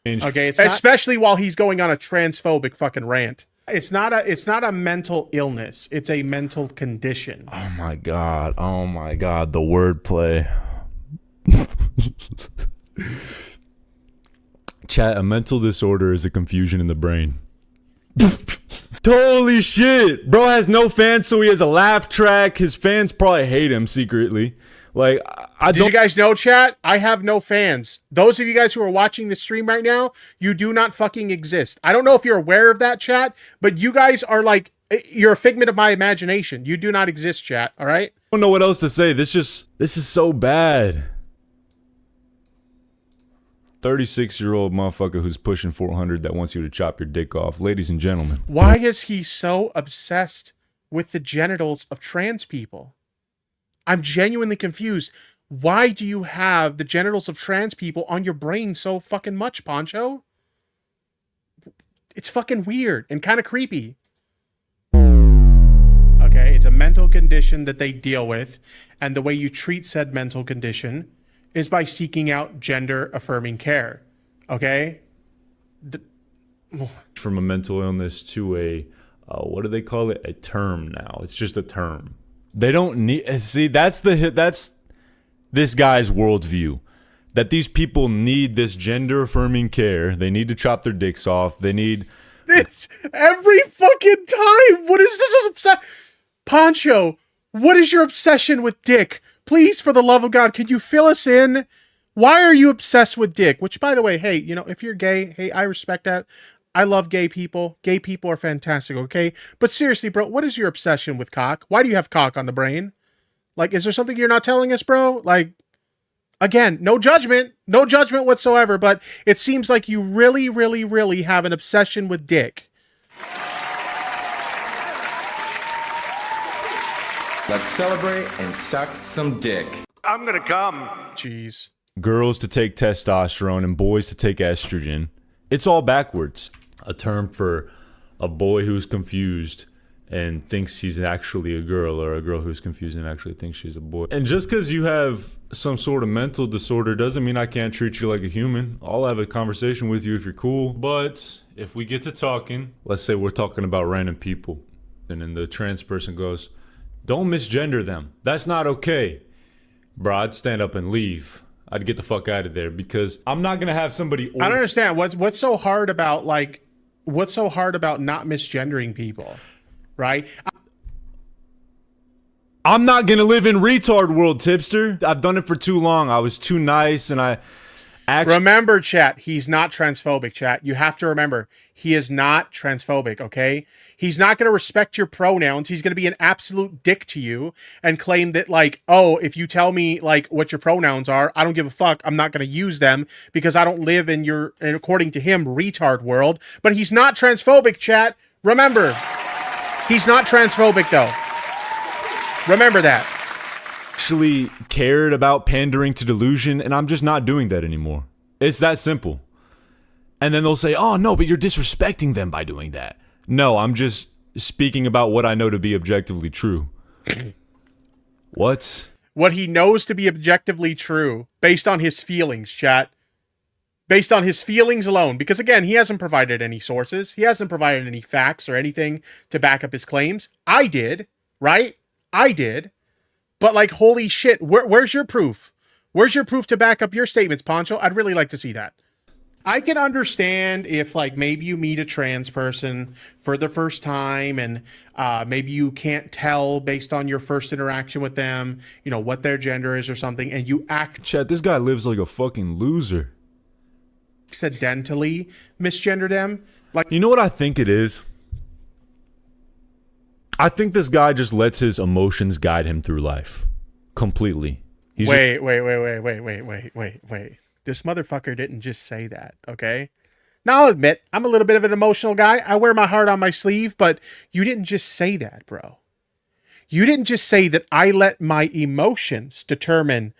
Okay, especially while he's going on a transphobic fucking rant. It's not a mental illness. It's a mental condition. Oh my god. Oh my god. The wordplay. Chat, a mental disorder is a confusion in the brain. Holy shit. Bro has no fans, so he has a laugh track. His fans probably hate him secretly. Like, Did you guys know, chat? I have no fans. Those of you guys who are watching the stream right now, you do not fucking exist. I don't know if you're aware of that, chat, but you guys are like, you're a figment of my imagination. You do not exist, chat, all right? I don't know what else to say. This is so bad. 36-year-old motherfucker who's pushing 400 that wants you to chop your dick off. Ladies and gentlemen. Why is he so obsessed with the genitals of trans people? I'm genuinely confused. Why do you have the genitals of trans people on your brain so fucking much, Pancho? It's fucking weird and kind of creepy. Okay, it's a mental condition that they deal with, and the way you treat said mental condition is by seeking out gender-affirming care. Okay? From a mental illness to a, what do they call it? A term now. It's just a term. They don't need, see, that's this guy's worldview. That these people need this gender-affirming care. They need to chop their dicks off. They need... This every fucking time! What is this obsession? Pancho, what is your obsession with dick? Please, for the love of God, can you fill us in? Why are you obsessed with dick? Which, by the way, hey, you know, if you're gay, hey, I respect that. I love gay people. Gay people are fantastic, okay? But seriously, bro, what is your obsession with cock? Why do you have cock on the brain? Like, is there something you're not telling us, bro? Like, again, no judgment whatsoever, but it seems like you really, really, really have an obsession with dick. Let's celebrate and suck some dick. I'm gonna come. Jeez. Girls to take testosterone and boys to take estrogen. It's all backwards. A term for a boy who's confused and thinks he's actually a girl, or a girl who's confused and actually thinks she's a boy. And just because you have some sort of mental disorder doesn't mean I can't treat you like a human. I'll have a conversation with you if you're cool. But if we get to talking, let's say we're talking about random people, and then the trans person goes, don't misgender them. That's not okay. Bro, I'd stand up and leave. I'd get the fuck out of there, because I'm not gonna have somebody... I don't understand. What's so hard about, like, what's so hard about not misgendering people? Right? I'm not gonna live in retard world, tipster. I've done it for too long. I was too nice, and I actually... Remember, chat, he's not transphobic, chat. You have to remember, he is not transphobic, okay? He's not going to respect your pronouns. He's going to be an absolute dick to you and claim that, like, oh, if you tell me, like, what your pronouns are, I don't give a fuck. I'm not going to use them because I don't live in your, and according to him, retard world. But he's not transphobic, chat. Remember, he's not transphobic, though. Remember that. Actually cared about pandering to delusion, and I'm just not doing that anymore. It's that simple. And then they'll say, oh no, but you're disrespecting them by doing that. No, I'm just speaking about what I know to be objectively true. What he knows to be objectively true based on his feelings, chat. Based on his feelings alone. Because again, he hasn't provided any sources. He hasn't provided any facts or anything to back up his claims. I did, right? I did. But, like, holy shit, where's your proof? Where's your proof to back up your statements, Pancho? I'd really like to see that. I can understand if, like, maybe you meet a trans person for the first time and maybe you can't tell based on your first interaction with them, you know, what their gender is or something, and you act... Chat, this guy lives like a fucking loser. accidentally misgendered them. Like, You know what I think it is? I think this guy just lets his emotions guide him through life completely. wait. This motherfucker didn't just say that, okay? Now, I'll admit, I'm a little bit of an emotional guy. I wear my heart on my sleeve, but you didn't just say that, bro. You didn't just say that I let my emotions determine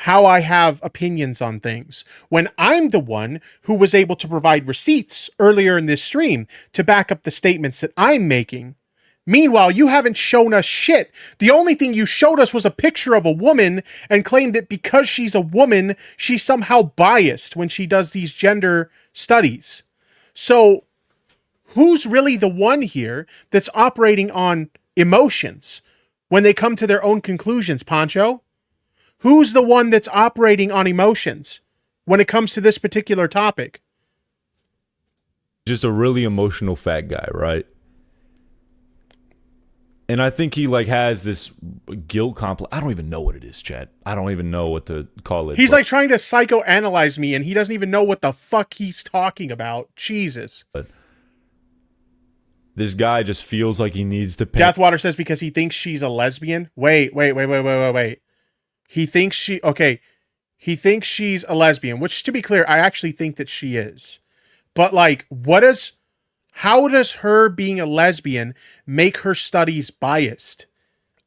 how I have opinions on things, when I'm the one who was able to provide receipts earlier in this stream to back up the statements that I'm making. Meanwhile, you haven't shown us shit. The only thing you showed us was a picture of a woman and claimed that because she's a woman, she's somehow biased when she does these gender studies. So, who's really the one here that's operating on emotions when they come to their own conclusions, Pancho? Who's the one that's operating on emotions when it comes to this particular topic? just a really emotional fat guy, right? And I think he like has this guilt complex. I don't even know what it is, Chad. I don't even know what to call it. He's like trying to psychoanalyze me, and he doesn't even know what the fuck he's talking about. Jesus. But this guy just feels like he needs to pay. Deathwater says because he thinks she's a lesbian. Wait. He thinks he thinks she's a lesbian, which, to be clear, I actually think that she is. But like, how does her being a lesbian make her studies biased?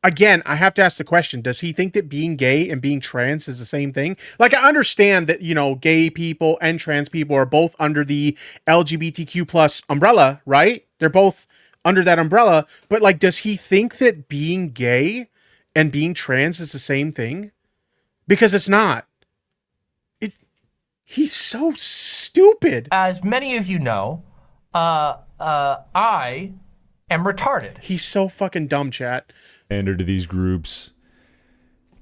Again, I have to ask the question, does he think that being gay and being trans is the same thing? Like, I understand that, you know, gay people and trans people are both under the LGBTQ plus umbrella, right? They're both under that umbrella. But like, does he think that being gay and being trans is the same thing? Because it's not. He's so stupid. As many of you know, I am retarded. He's so fucking dumb, chat. Pander to these groups,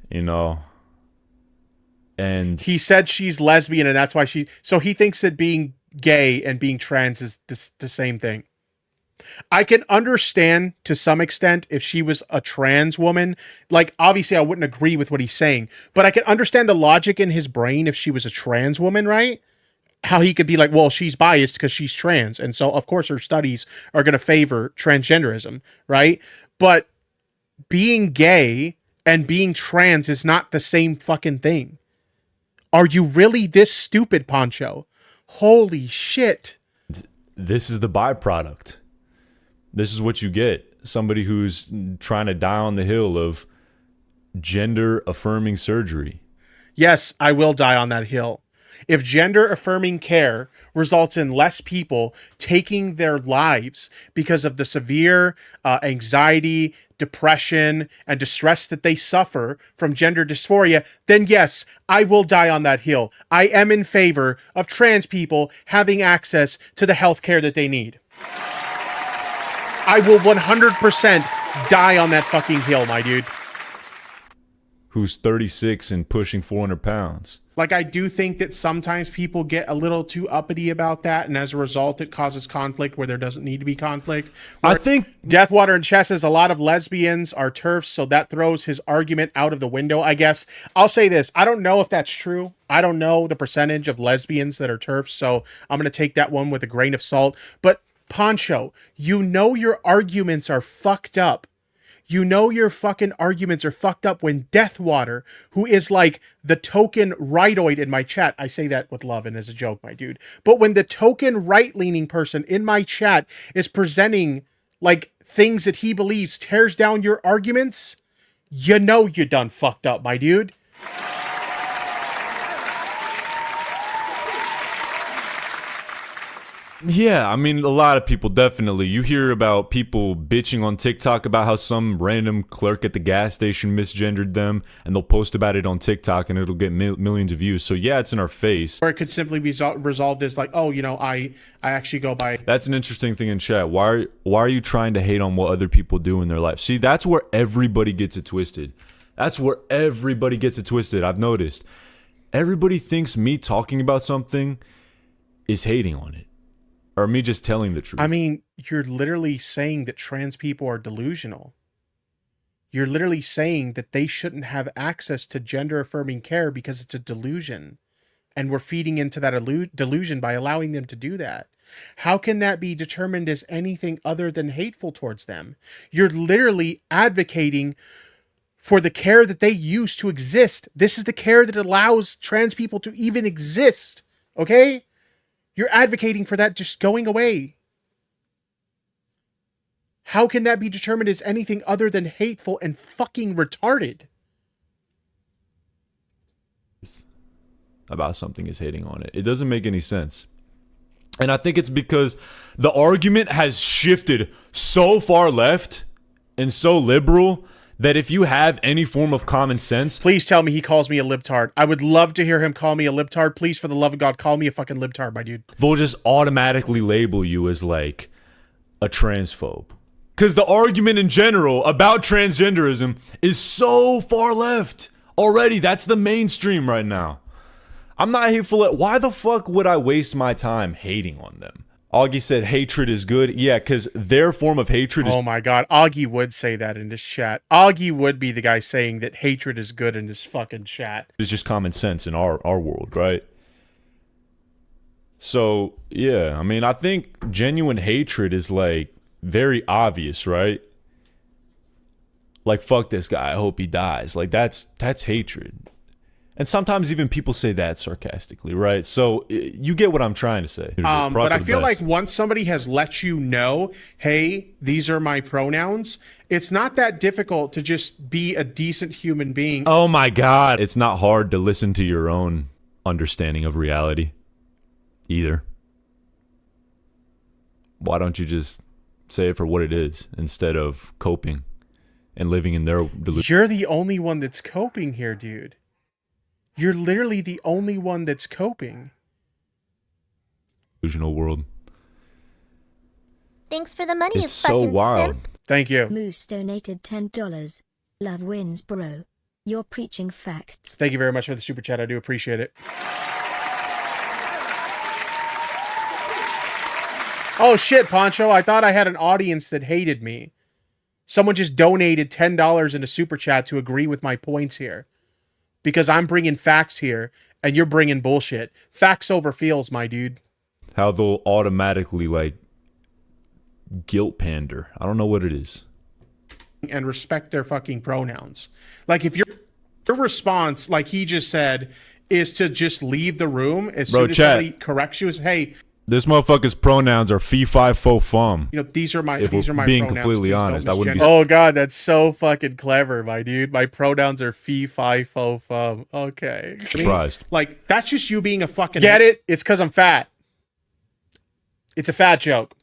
you know. And he said she's lesbian, and that's why so he thinks that being gay and being trans is the same thing. I can understand to some extent if she was a trans woman. Like, obviously I wouldn't agree with what he's saying, but I can understand the logic in his brain if she was a trans woman, right? How he could be like, well, she's biased because she's trans, and so of course her studies are going to favor transgenderism, right? But being gay and being trans is not the same fucking thing. Are you really this stupid, Pancho? Holy shit. This is the byproduct. This is what you get. Somebody who's trying to die on the hill of gender affirming surgery. Yes, I will die on that hill. If gender affirming care results in less people taking their lives because of the severe anxiety, depression, and distress that they suffer from gender dysphoria, then yes, I will die on that hill. I am in favor of trans people having access to the health care that they need. I will 100% die on that fucking hill, my dude. Who's 36 and pushing 400 pounds. Like, I do think that sometimes people get a little too uppity about that, and as a result, it causes conflict where there doesn't need to be conflict. I think Deathwater in chat says a lot of lesbians are TERFs, so that throws his argument out of the window, I guess. I'll say this. I don't know if that's true. I don't know the percentage of lesbians that are TERFs, so I'm going to take that one with a grain of salt. But, Pancho, you know your arguments are fucked up. You know your fucking arguments are fucked up when Deathwater, who is like the token rightoid in my chat, I say that with love and as a joke, my dude, but when the token right-leaning person in my chat is presenting like things that he believes tears down your arguments, you know you're done fucked up, my dude. Yeah, I mean, a lot of people, definitely. You hear about people bitching on TikTok about how some random clerk at the gas station misgendered them, and they'll post about it on TikTok, and it'll get millions of views. So yeah, it's in our face. Or it could simply be resolved as like, oh, you know, I actually go by. That's an interesting thing in chat. Why are you trying to hate on what other people do in their life? See, that's where everybody gets it twisted. That's where everybody gets it twisted. I've noticed. Everybody thinks me talking about something is hating on it. Or me just telling the truth. I mean, you're literally saying that trans people are delusional. You're literally saying that they shouldn't have access to gender affirming care because it's a delusion. And we're feeding into that delusion by allowing them to do that. How can that be determined as anything other than hateful towards them? You're literally advocating for the care that they use to exist. This is the care that allows trans people to even exist. Okay? You're advocating for that just going away. How can that be determined as anything other than hateful and fucking retarded? About something is hating on it. It doesn't make any sense. And I think it's because the argument has shifted so far left and so liberal that if you have any form of common sense... Please tell me he calls me a libtard. I would love to hear him call me a libtard. Please, for the love of God, call me a fucking libtard, my dude. They'll just automatically label you as, like, a transphobe. Because the argument in general about transgenderism is so far left. Already, that's the mainstream right now. I'm not hateful at... Why the fuck would I waste my time hating on them? Augie said hatred is good. Yeah, because their form of hatred is... Oh my God, Augie would say that in this chat. Augie would be the guy saying that hatred is good in this fucking chat. It's just common sense in our world, right? So, yeah, I mean, I think genuine hatred is, like, very obvious, right? Like, fuck this guy, I hope he dies. Like, that's hatred. And sometimes even people say that sarcastically, right? So you get what I'm trying to say. But I feel like once somebody has let you know, hey, these are my pronouns, it's not that difficult to just be a decent human being. Oh my God. It's not hard to listen to your own understanding of reality either. Why don't you just say it for what it is instead of coping and living in their delusion? You're the only one that's coping here, dude. You're literally the only one that's coping. Delusional world. Thanks for the money, It's so wild. Thank you. Moose donated $10. Love wins, bro. You're preaching facts. Thank you very much for the super chat. I do appreciate it. Oh shit, Pancho. I thought I had an audience that hated me. Someone just donated $10 in a super chat to agree with my points here. Because I'm bringing facts here, and you're bringing bullshit. Facts over feels, my dude. How they'll automatically, like, guilt pander. I don't know what it is. And respect their fucking pronouns. Like, if your response, like he just said, is to just leave the room as soon as somebody corrects you, is, hey... This motherfucker's pronouns are fee, fi, fo, fum. You know, these are my if these are my being pronouns. Completely honest, I wouldn't be. Oh God, that's so fucking clever, my dude. My pronouns are fee, fi, fo, fum. Okay. Surprised. Like, that's just you being a fucking... Get it? It's because I'm fat. It's a fat joke.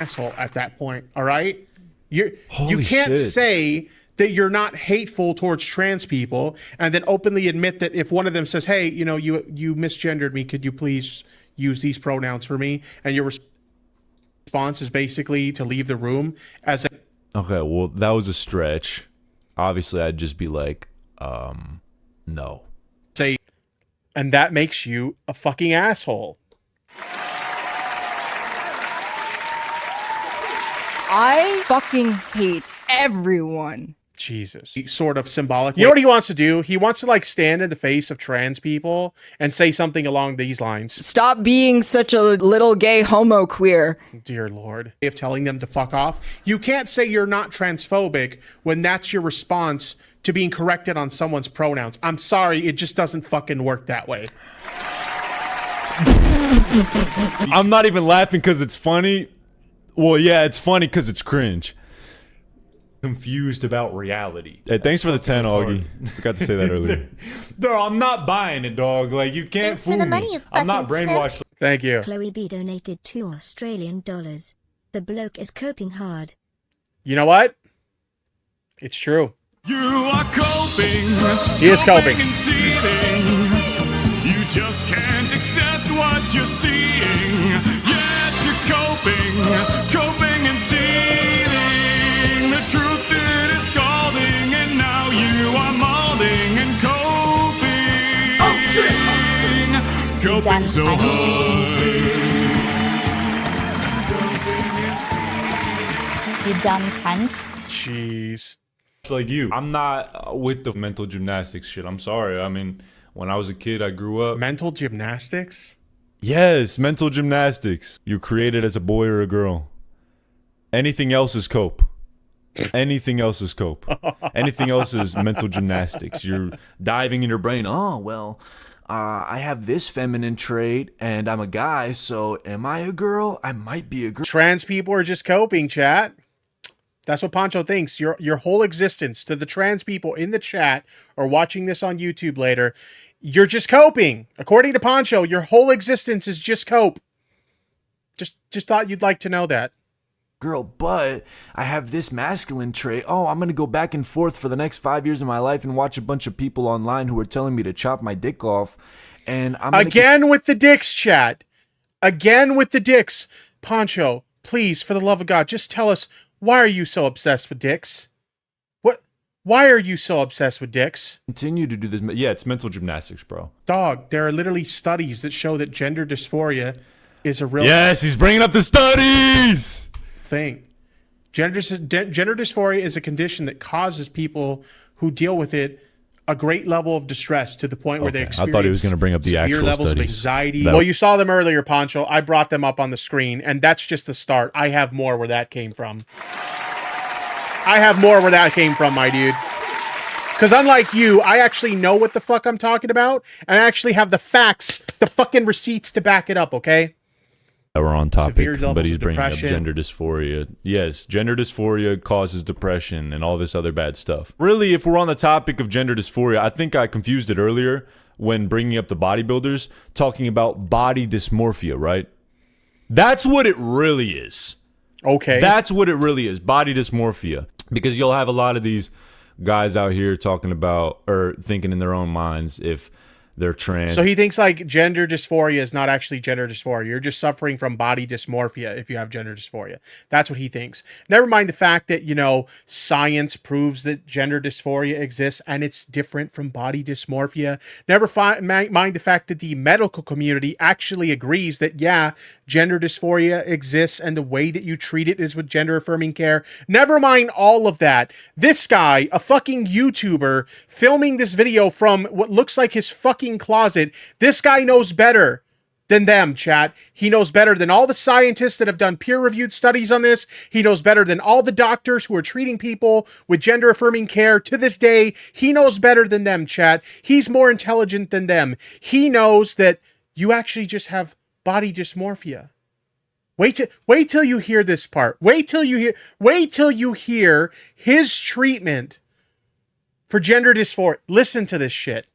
Asshole at that point, all right? You can't say that you're not hateful towards trans people and then openly admit that if one of them says, hey, you know, you misgendered me, could you please use these pronouns for me? And your response is basically to leave the room as a... Okay, well, that was a stretch. Obviously, I'd just be like, no. Say, and that makes you a fucking asshole. I fucking hate everyone. Jesus. Sort of symbolic. You know what he wants to do? He wants to, like, stand in the face of trans people and say something along these lines. Stop being such a little gay homo queer. Dear Lord. Of telling them to fuck off. You can't say you're not transphobic when that's your response to being corrected on someone's pronouns. I'm sorry, it just doesn't fucking work that way. I'm not even laughing because it's funny. Well, yeah, it's funny because it's cringe. Confused about reality. Hey, thanks for the 10, Augie. Forgot to say that earlier. No, I'm not buying it, dog. Like, you can't Thanks fool for the me. money, you I'm not fucking brainwashed. Thank you. Chloe B donated $2 Australian. The bloke is coping hard. You know what? It's true. You are coping. He is coping. And seething. You just can't accept what you're seeing. Yes, you're coping and seething. The truth it is scalding, and now you are molding and coping. Oh shit! Coping so hard. You dumb cunt. Jeez. like you. I'm not with the mental gymnastics shit. I'm sorry. I mean, when I was a kid, I grew up. Mental gymnastics? Yes, mental gymnastics. You're created as a boy or a girl. Anything else is cope. Anything else is cope. Anything else is mental gymnastics. You're diving in your brain. Oh, well, I have this feminine trait and I'm a guy, so am I a girl? I might be a girl. Trans people are just coping, chat. That's what Pancho thinks. Your whole existence, to the trans people in the chat or watching this on YouTube later, you're just coping. According to Pancho, your whole existence is just cope. Just thought you'd like to know that. Girl, but I have this masculine trait. Oh, I'm going to go back and forth for the next 5 years of my life and watch a bunch of people online who are telling me to chop my dick off. And I'm Again with the dicks, chat. Again with the dicks. Pancho, please, for the love of God, just tell us, why are you so obsessed with dicks? Why are you so obsessed with dicks? Continue to do this. Yeah, it's mental gymnastics, bro. Dog, there are literally studies that show that gender dysphoria is a real Yes, he's bringing up the studies. thing. Gender dysphoria is a condition that causes people who deal with it a great level of distress to the point where they experience I thought he was going to bring up the severe actual levels studies. of anxiety. Well, you saw them earlier, Pancho. I brought them up on the screen, and that's just the start. I have more where that came from. I have more where that came from, my dude. Because unlike you, I actually know what the fuck I'm talking about, and I actually have the facts, the fucking receipts to back it up, okay? That we're on topic, Severe levels but he's of bringing up depression. gender dysphoria. Yes, gender dysphoria causes depression and all this other bad stuff. Really, if we're on the topic of gender dysphoria, I think I confused it earlier when bringing up the bodybuilders, talking about body dysmorphia, right? That's what it really is. Okay. That's what it really is, body dysmorphia. Because you'll have a lot of these guys out here talking about, or thinking in their own minds, if they're trans. So he thinks like gender dysphoria is not actually gender dysphoria. You're just suffering from body dysmorphia if you have gender dysphoria. That's what he thinks. Never mind the fact that, you know, science proves that gender dysphoria exists and it's different from body dysmorphia. Never mind the fact that the medical community actually agrees that, yeah, gender dysphoria exists and the way that you treat it is with gender affirming care. Never mind all of that. This guy, a fucking YouTuber, filming this video from what looks like his fucking closet. This guy knows better than them, chat. He knows better than all the scientists that have done peer-reviewed studies on this. He knows better than all the doctors who are treating people with gender-affirming care to this day. He knows better than them, chat. He's more intelligent than them. He knows that you actually just have body dysmorphia. Wait till you hear this part. Wait till you hear his treatment for gender dysphoria. Listen to this shit.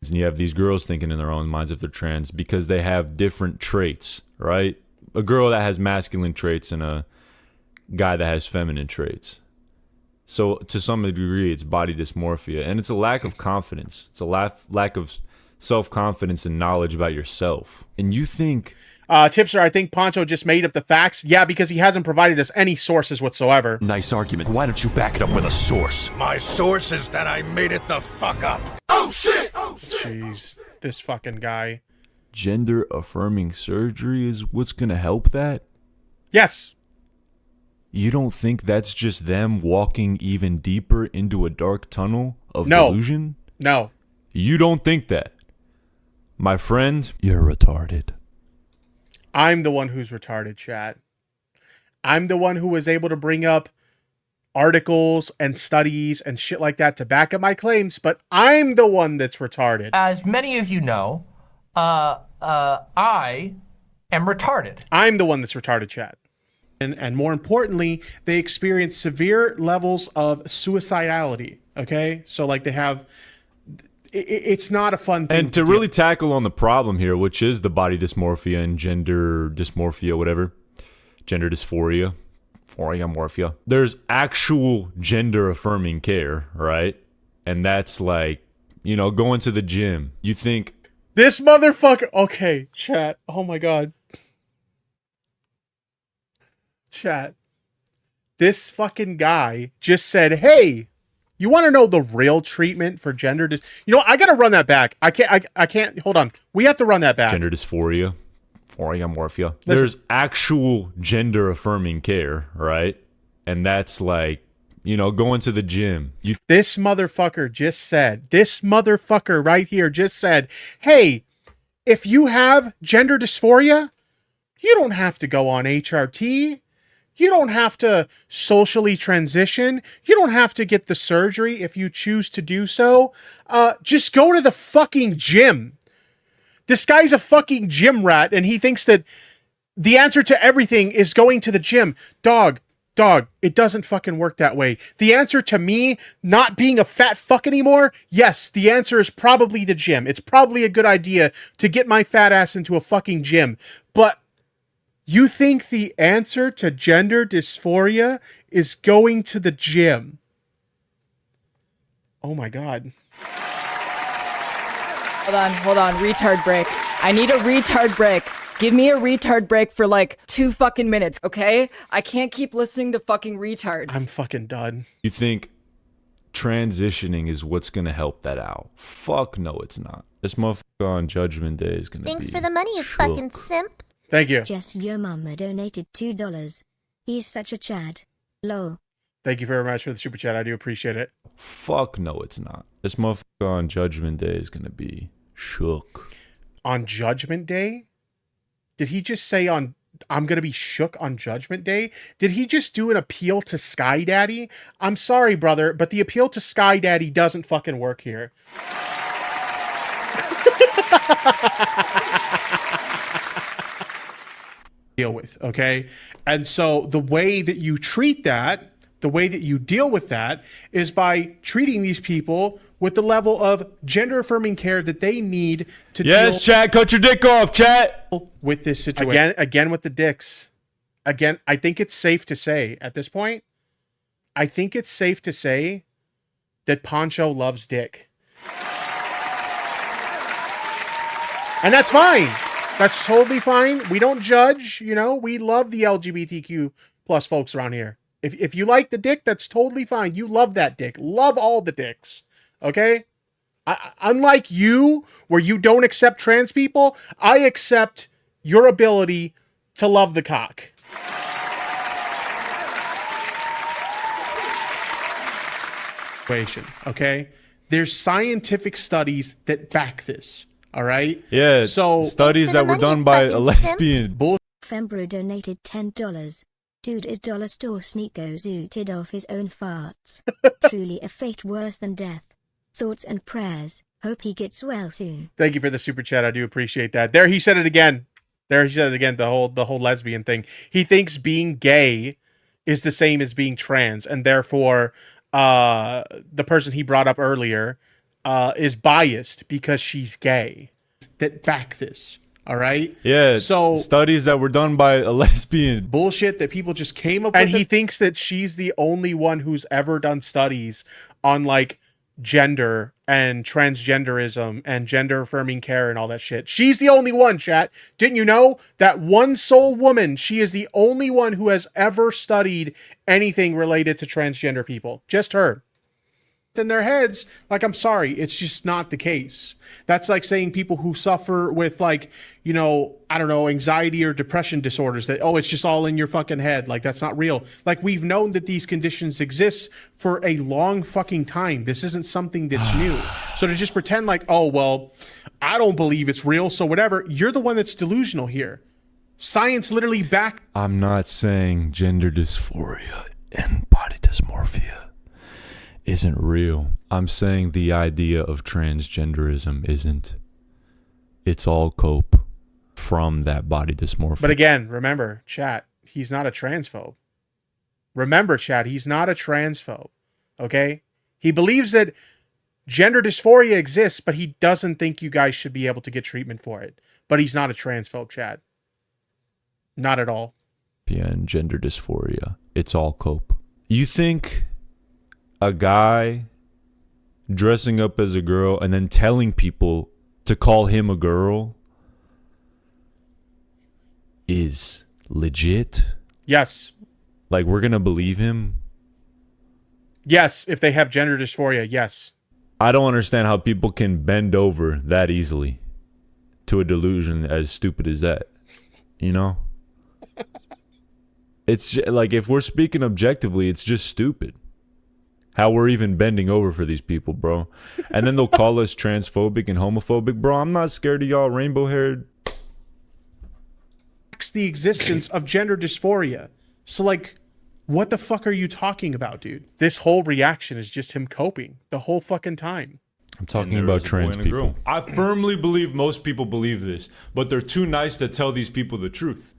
And you have these girls thinking in their own minds if they're trans because they have different traits, right? A girl that has masculine traits and a guy that has feminine traits. So to some degree, it's body dysmorphia. And it's a lack of confidence. It's a lack of self-confidence and knowledge about yourself. And you think... Tipster, I think Pancho just made up the facts. Yeah, because he hasn't provided us any sources whatsoever. Nice argument. Why don't you back it up with a source? My source is that I made it the fuck up. Oh shit! Oh shit! Jeez, this fucking guy. Gender affirming surgery is what's going to help that? Yes. You don't think that's just them walking even deeper into a dark tunnel of delusion? No. You don't think that? My friend, you're retarded. I'm the one who's retarded, chat. I'm the one who was able to bring up articles and studies and shit like that to back up my claims, but I'm the one that's retarded. As many of you know, I am retarded. I'm the one that's retarded, chat. And more importantly, they experience severe levels of suicidality, okay? So, like, they have... It's not a fun thing. And to really tackle on the problem here, which is the body dysmorphia and gender dysmorphia, whatever, gender dysphoria, morphia. There's actual gender affirming care, right? And that's like, you know, going to the gym. You think this motherfucker. Okay, chat. Oh my god, chat. This fucking guy just said, "Hey, you want to know the real treatment for gender You know, I gotta run that back. I can't. Hold on. We have to run that back. Gender dysphoria, morphia. There's actual gender affirming care, right? And that's like, going to the gym. This motherfucker right here just said, hey, if you have gender dysphoria, you don't have to go on HRT. You don't have to socially transition. You don't have to get the surgery if you choose to do so. Just go to the fucking gym. This guy's a fucking gym rat, and he thinks that the answer to everything is going to the gym. Dog, it doesn't fucking work that way. The answer to me not being a fat fuck anymore, yes, the answer is probably the gym. It's probably a good idea to get my fat ass into a fucking gym. But you think the answer to gender dysphoria is going to the gym? Oh my God. Hold on, retard break. I need a retard break. Give me a retard break for like 2 fucking minutes, okay? I can't keep listening to fucking retards. I'm fucking done. You think transitioning is what's gonna help that out? Fuck no, it's not. This motherfucker on Judgment Day is gonna Thanks be for the money, you shook. fucking simp. Thank you. Jess, your mama donated $2. He's such a Chad. Lol. Thank you very much for the super chat. I do appreciate it. Fuck no, it's not. This motherfucker on Judgment Day is gonna be shook. On Judgment Day? Did he just say I'm gonna be shook on Judgment Day? Did he just do an appeal to Sky Daddy? I'm sorry, brother, but the appeal to Sky Daddy doesn't fucking work here. Deal with, okay? And so the way that you treat that, the way that you deal with that is by treating these people with the level of gender affirming care that they need to deal chat, cut your dick off, chat. With this situation. Again with the dicks. Again, I think it's safe to say at this point, I think it's safe to say that Pancho loves dick. And that's fine. That's totally fine. We don't judge, we love the LGBTQ plus folks around here. If you like the dick, that's totally fine. You love that dick. Love all the dicks. Okay? Unlike you, where you don't accept trans people, I accept your ability to love the cock. Okay? There's scientific studies that back this. All right? Yeah, so studies that were done by a lesbian. Fembro donated $10. Dude is dollar store sneako zooted off his own farts. Truly a fate worse than death. Thoughts and prayers. Hope he gets well soon. Thank you for the super chat. I do appreciate that. There he said it again. The whole lesbian thing. He thinks being gay is the same as being trans, and therefore the person he brought up earlier is biased because she's gay. That back this. All right. Yeah. So studies that were done by a lesbian. Bullshit that people just came up with. And he thinks that she's the only one who's ever done studies on like gender and transgenderism and gender affirming care and all that shit. She's the only one, chat. Didn't you know that one sole woman, she is the only one who has ever studied anything related to transgender people. Just her. In their heads, like, I'm sorry, it's just not the case. That's like saying people who suffer with like, anxiety or depression disorders that, it's just all in your fucking head. Like, that's not real. Like, we've known that these conditions exist for a long fucking time. This isn't something that's new. So to just pretend like, I don't believe it's real, so whatever, you're the one that's delusional here. Science literally back. I'm not saying gender dysphoria and body dysmorphia isn't real. I'm saying the idea of transgenderism isn't. It's all cope from that body dysmorphia. But again, remember, chat, he's not a transphobe. Remember, chat, he's not a transphobe. Okay? He believes that gender dysphoria exists, but he doesn't think you guys should be able to get treatment for it. But he's not a transphobe, chat. Not at all. Yeah, and gender dysphoria. It's all cope. You think a guy dressing up as a girl and then telling people to call him a girl is legit? Yes. Like, we're gonna believe him? Yes, if they have gender dysphoria, yes. I don't understand how people can bend over that easily to a delusion as stupid as that. It's like, if we're speaking objectively, it's just stupid. how we're even bending over for these people, bro. And then they'll call us transphobic and homophobic, bro. I'm not scared of y'all rainbow-haired. The existence of gender dysphoria. So, like, what the fuck are you talking about, dude? This whole reaction is just him coping the whole fucking time. I'm talking about trans people. I firmly believe most people believe this, but they're too nice to tell these people the truth.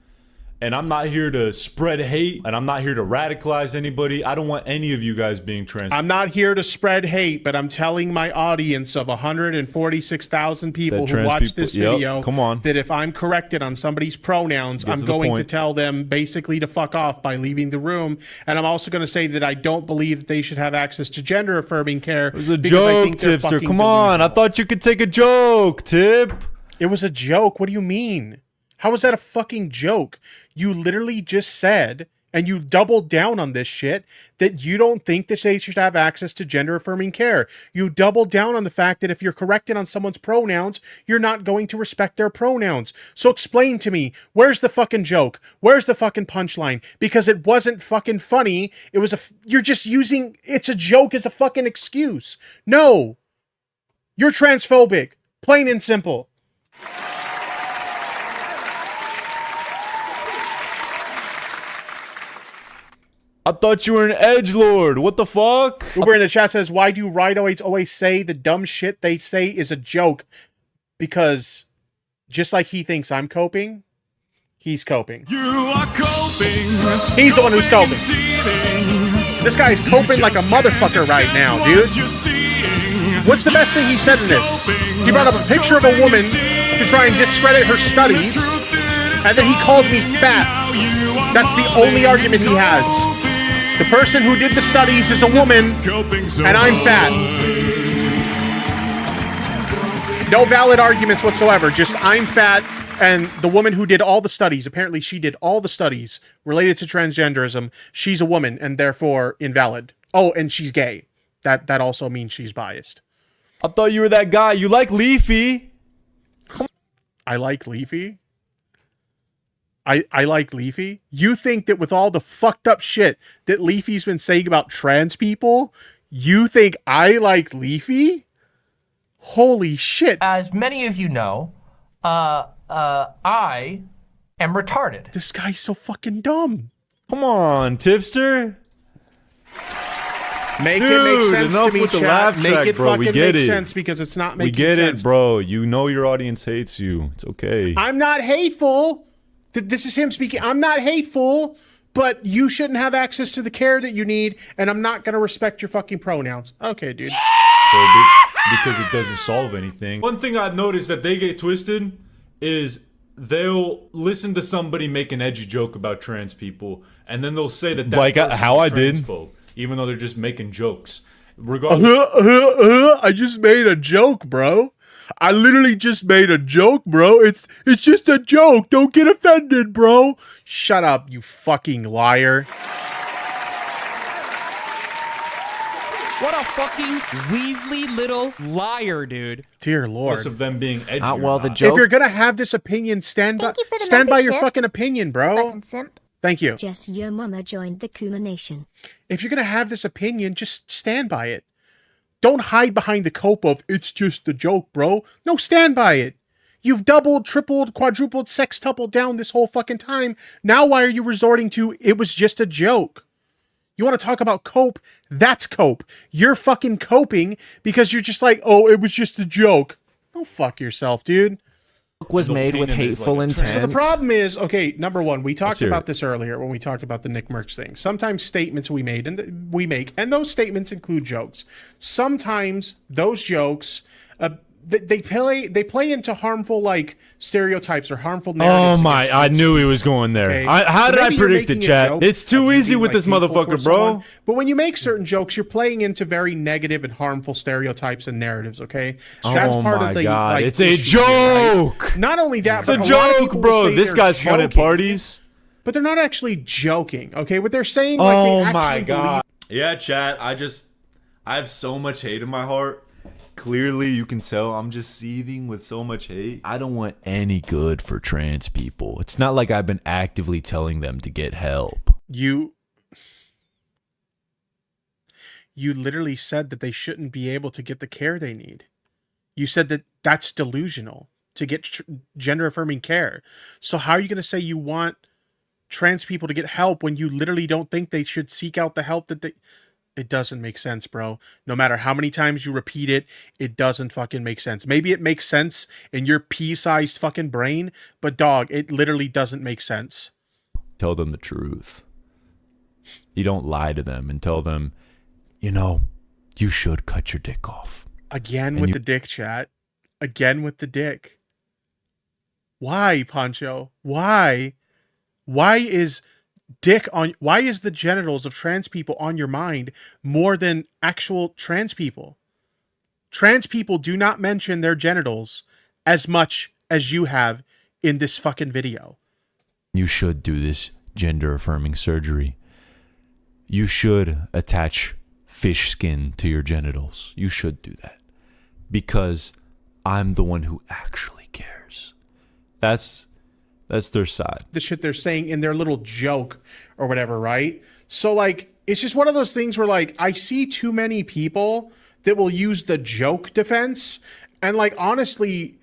And I'm not here to spread hate, and I'm not here to radicalize anybody. I don't want any of you guys being trans. I'm not here to spread hate, but I'm telling my audience of 146,000 people who watch this video that if I'm corrected on somebody's pronouns, I'm going to tell them basically to fuck off by leaving the room. And I'm also going to say that I don't believe that they should have access to gender-affirming care. It was a joke, Tipster. Come on. I thought you could take a joke, Tip. It was a joke. What do you mean? How is that a fucking joke? You literally just said, and you doubled down on this shit, that you don't think that they should have access to gender-affirming care. You doubled down on the fact that if you're corrected on someone's pronouns, you're not going to respect their pronouns. So explain to me, where's the fucking joke? Where's the fucking punchline? Because it wasn't fucking funny. It was you're just using, it's a joke as a fucking excuse. No. You're transphobic. Plain and simple. I thought you were an edgelord. What the fuck? Uber in the chat says, why do rightoids always say the dumb shit they say is a joke? Because just like he thinks I'm coping, he's coping. You are coping. He's the one who's coping. This guy's coping like a motherfucker right now, dude. What's the best thing he said in this? He brought up a picture of a woman to try and discredit her studies, and then he called me fat. That's the only argument he has. The person who did the studies is a woman, and I'm fat. No valid arguments whatsoever. Just I'm fat, and the woman who did all the studies, apparently she did all the studies related to transgenderism, she's a woman, and therefore invalid. Oh, and she's gay. That also means she's biased. I thought you were that guy. You like Leafy. I like Leafy? I like Leafy? You think that with all the fucked up shit that Leafy's been saying about trans people, you think I like Leafy? Holy shit. As many of you know, I am retarded. This guy's so fucking dumb. Come on, Tipster. Make it make sense to me, chat. Make it fucking make sense because it's not making sense. We get it, bro. You know your audience hates you. It's okay. I'm not hateful. This is him speaking. I'm not hateful, but you shouldn't have access to the care that you need, and I'm not going to respect your fucking pronouns. Okay, dude. Because it doesn't solve anything. One thing I've noticed that they get twisted is they'll listen to somebody make an edgy joke about trans people, and then they'll say that like how I did, even though they're just making jokes. Regardless, I just made a joke, bro. I literally just made a joke, bro. It's just a joke. Don't get offended, bro. Shut up, you fucking liar. What a fucking Weasley little liar, dude. Dear Lord. Less of them being edgy. Well, the joke. If you're gonna have this opinion, stand by your fucking opinion, bro. Thank you. Just your mama joined the Kuma Nation. If you're gonna have this opinion, just stand by it. Don't hide behind the cope of, it's just a joke, bro. No, stand by it. You've doubled, tripled, quadrupled, sextupled down this whole fucking time. Now why are you resorting to, it was just a joke? You want to talk about cope? That's cope. You're fucking coping because you're just like, oh, it was just a joke. Go fuck yourself, dude. Was made with hateful intent. So the problem is, okay, number one, we talked about this earlier when we talked about the Nick Merckx thing. Sometimes statements we make, and those statements include jokes. Sometimes those jokes, they play into harmful like stereotypes or harmful narratives. Oh my! I knew he was going there. Okay. How did I predict it, chat? It's too easy with this motherfucker, bro. But when you make certain jokes, you're playing into very negative and harmful stereotypes and narratives. Okay, so that's part of the. God. Like, it's a joke. Right? Not only that, it's but a joke, bro. This guy's fun at parties, but they're not actually joking. Okay, what they're saying, like, they actually my God. Yeah, chat. I have so much hate in my heart. Clearly, you can tell I'm just seething with so much hate. I don't want any good for trans people. It's not like I've been actively telling them to get help. You you literally said that they shouldn't be able to get the care they need. You said that that's delusional to get gender affirming care. So how are you going to say you want trans people to get help when you literally don't think they should seek out the help that they... It doesn't make sense, bro. No matter how many times you repeat it, it doesn't fucking make sense. Maybe it makes sense in your pea-sized fucking brain, but dog, it literally doesn't make sense. Tell them the truth. You don't lie to them and tell them, you know, you should cut your dick off. Again with the dick, chat. Again with the dick. Why, Pancho? Why? Why is the genitals of trans people on your mind more than actual trans people? Trans people do not mention their genitals as much as you have in this fucking video. You should do this gender affirming surgery. You should attach fish skin to your genitals. You should do that. Because I'm the one who actually cares. That's their side. The shit they're saying in their little joke or whatever, right? So like, it's just one of those things where like, I see too many people that will use the joke defense, and like, honestly,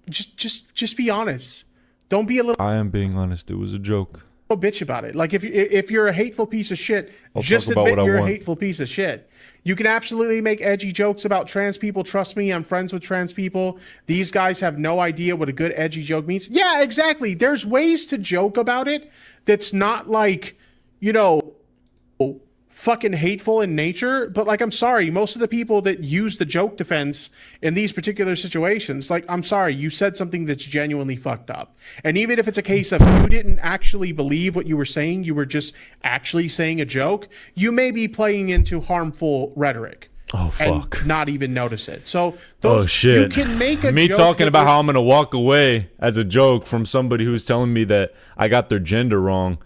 just be honest. Don't be a little... I am being honest. It was a joke. Bitch about it. Like if you're a hateful piece of shit, just admit you're a hateful piece of shit. You can absolutely make edgy jokes about trans people. Trust me, I'm friends with trans people. These guys have no idea what a good edgy joke means. Yeah, exactly. There's ways to joke about it that's not like, you know, fucking hateful in nature, but like, I'm sorry, most of the people that use the joke defense in these particular situations, like, I'm sorry, you said something that's genuinely fucked up. And even if it's a case of you didn't actually believe what you were saying, you were just actually saying a joke, you may be playing into harmful rhetoric. Oh, fuck. And not even notice it. So oh shit, you can make a me joke talking about how I'm gonna walk away as a joke from somebody who's telling me that I got their gender wrong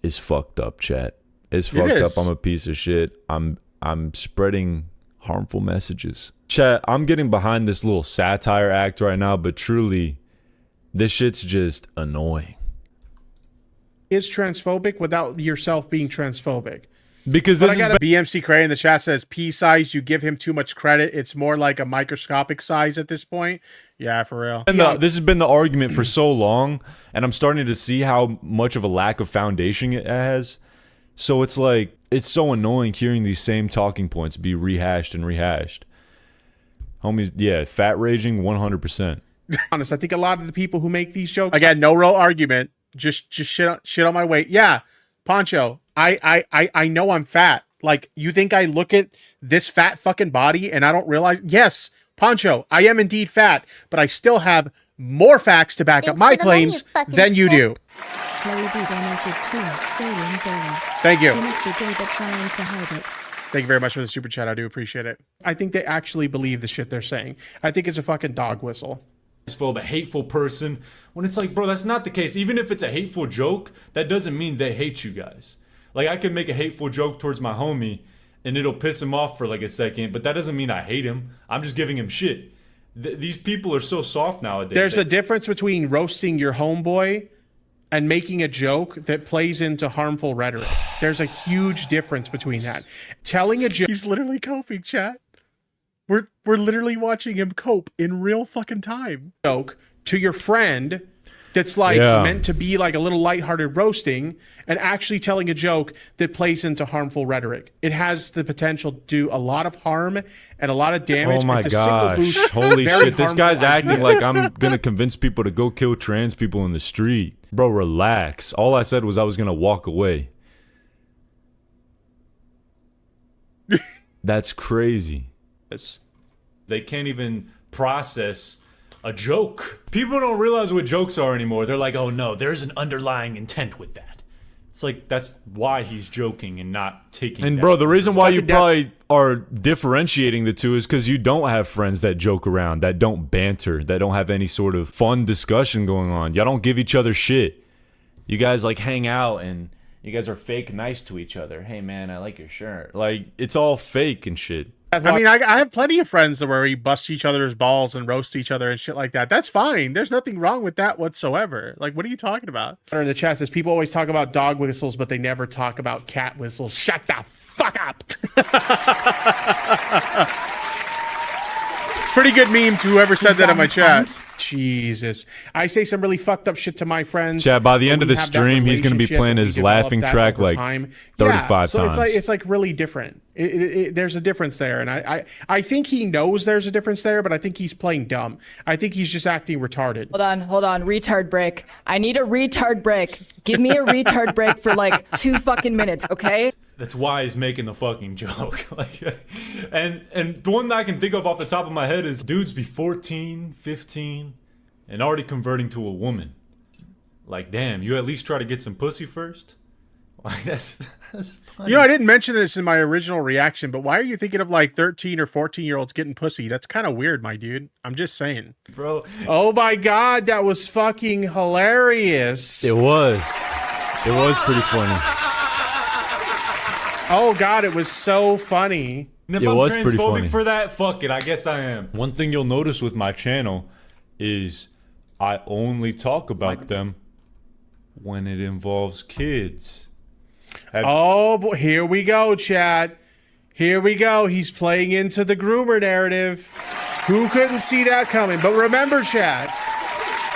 is fucked up, chat. It's fucked up. I'm a piece of shit. I'm spreading harmful messages. Chat, I'm getting behind this little satire act right now, but truly, this shit's just annoying. Is transphobic without yourself being transphobic. Because this I got a BMC Cray in the chat says pea size, you give him too much credit. It's more like a microscopic size at this point. Yeah, for real. And this has been the argument for so long, and I'm starting to see how much of a lack of foundation it has. So it's like, it's so annoying hearing these same talking points be rehashed and rehashed. Homies, yeah, fat raging 100%. Honest, I think a lot of the people who make these jokes, again, no real argument, just shit on my weight. Yeah, Pancho, I know I'm fat. Like, you think I look at this fat fucking body and I don't realize? Yes, Pancho, I am indeed fat, but I still have more facts to back up my claims than you do. Thank you. Thank you very much for the super chat. I do appreciate it. I think they actually believe the shit they're saying. I think it's a fucking dog whistle. It's full of a hateful person, when it's like, bro, that's not the case. Even if it's a hateful joke, that doesn't mean they hate you guys. Like, I could make a hateful joke towards my homie, and it'll piss him off for like a second, but that doesn't mean I hate him. I'm just giving him shit. These people are so soft nowadays. There's a difference between roasting your homeboy and making a joke that plays into harmful rhetoric. There's a huge difference between that. Telling a joke. He's literally coping, chat. We're literally watching him cope in real fucking time. Joke to your friend that's like meant to be like a little lighthearted roasting, and actually telling a joke that plays into harmful rhetoric. It has the potential to do a lot of harm and a lot of damage. Oh my gosh. Holy shit. This guy's acting like I'm going to convince people to go kill trans people in the street. Bro, relax. All I said was I was going to walk away. That's crazy. They can't even process a joke. People don't realize what jokes are anymore. They're like, oh no, there's an underlying intent with that. It's like, that's why he's joking and not taking. And bro, the reason why you probably are differentiating the two is because you don't have friends that joke around, that don't banter, that don't have any sort of fun discussion going on. Y'all don't give each other shit. You guys like hang out and you guys are fake nice to each other. Hey man, I like your shirt. Like, it's all fake and shit. I mean, I have plenty of friends where we bust each other's balls and roast each other and shit like that. That's fine. There's nothing wrong with that whatsoever. Like, what are you talking about? In the chat says people always talk about dog whistles, but they never talk about cat whistles. Shut the fuck up. Pretty good meme to whoever said that in my chat. Jesus. I say some really fucked up shit to my friends. Chad, by the end of the stream, he's going to be playing his laughing track like 35 so times. It's like really different. There's a difference there. And I think he knows there's a difference there, but I think he's playing dumb. I think he's just acting retarded. Hold on. Retard break. I need a retard break. Give me a retard break for like 2 fucking minutes, okay? That's why he's making the fucking joke. and the one that I can think of off the top of my head is dudes be 14, 15, and already converting to a woman. Like, damn, you at least try to get some pussy first? Like, that's funny. You know, I didn't mention this in my original reaction, but why are you thinking of like 13 or 14-year-olds getting pussy? That's kind of weird, my dude. I'm just saying. Bro. Oh my God, that was fucking hilarious. It was. It was pretty funny. Oh God, it was so funny. And if I'm transphobic for that, fuck it, I guess I am. One thing you'll notice with my channel is I only talk about them when it involves kids. Oh boy, here we go, Chad. Here we go. He's playing into the groomer narrative. Who couldn't see that coming? But remember, Chad.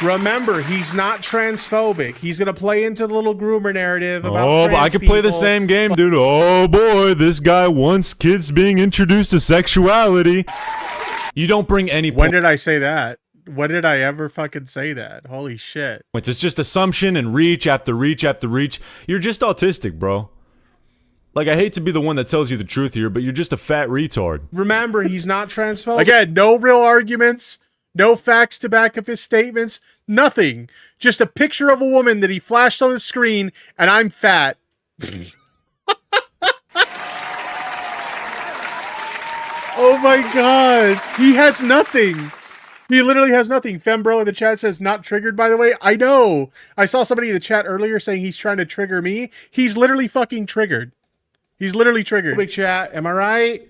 Remember, he's not transphobic. He's gonna play into the little groomer narrative about trans I could play the people. same game, dude. Oh boy, this guy wants kids being introduced to sexuality. You don't bring any. When did I say that? When did I ever fucking say that? Holy shit! It's just assumption and reach after reach after reach. You're just autistic, bro. Like, I hate to be the one that tells you the truth here, but you're just a fat retard. Remember, he's not transphobic. Again, no real arguments. No facts to back up his statements. Nothing. Just a picture of a woman that he flashed on the screen, and I'm fat. Oh my God. He has nothing. He literally has nothing. Fembro in the chat says not triggered, by the way. I know. I saw somebody in the chat earlier saying he's trying to trigger me. He's literally fucking triggered. He's literally triggered. Big chat. Am I right?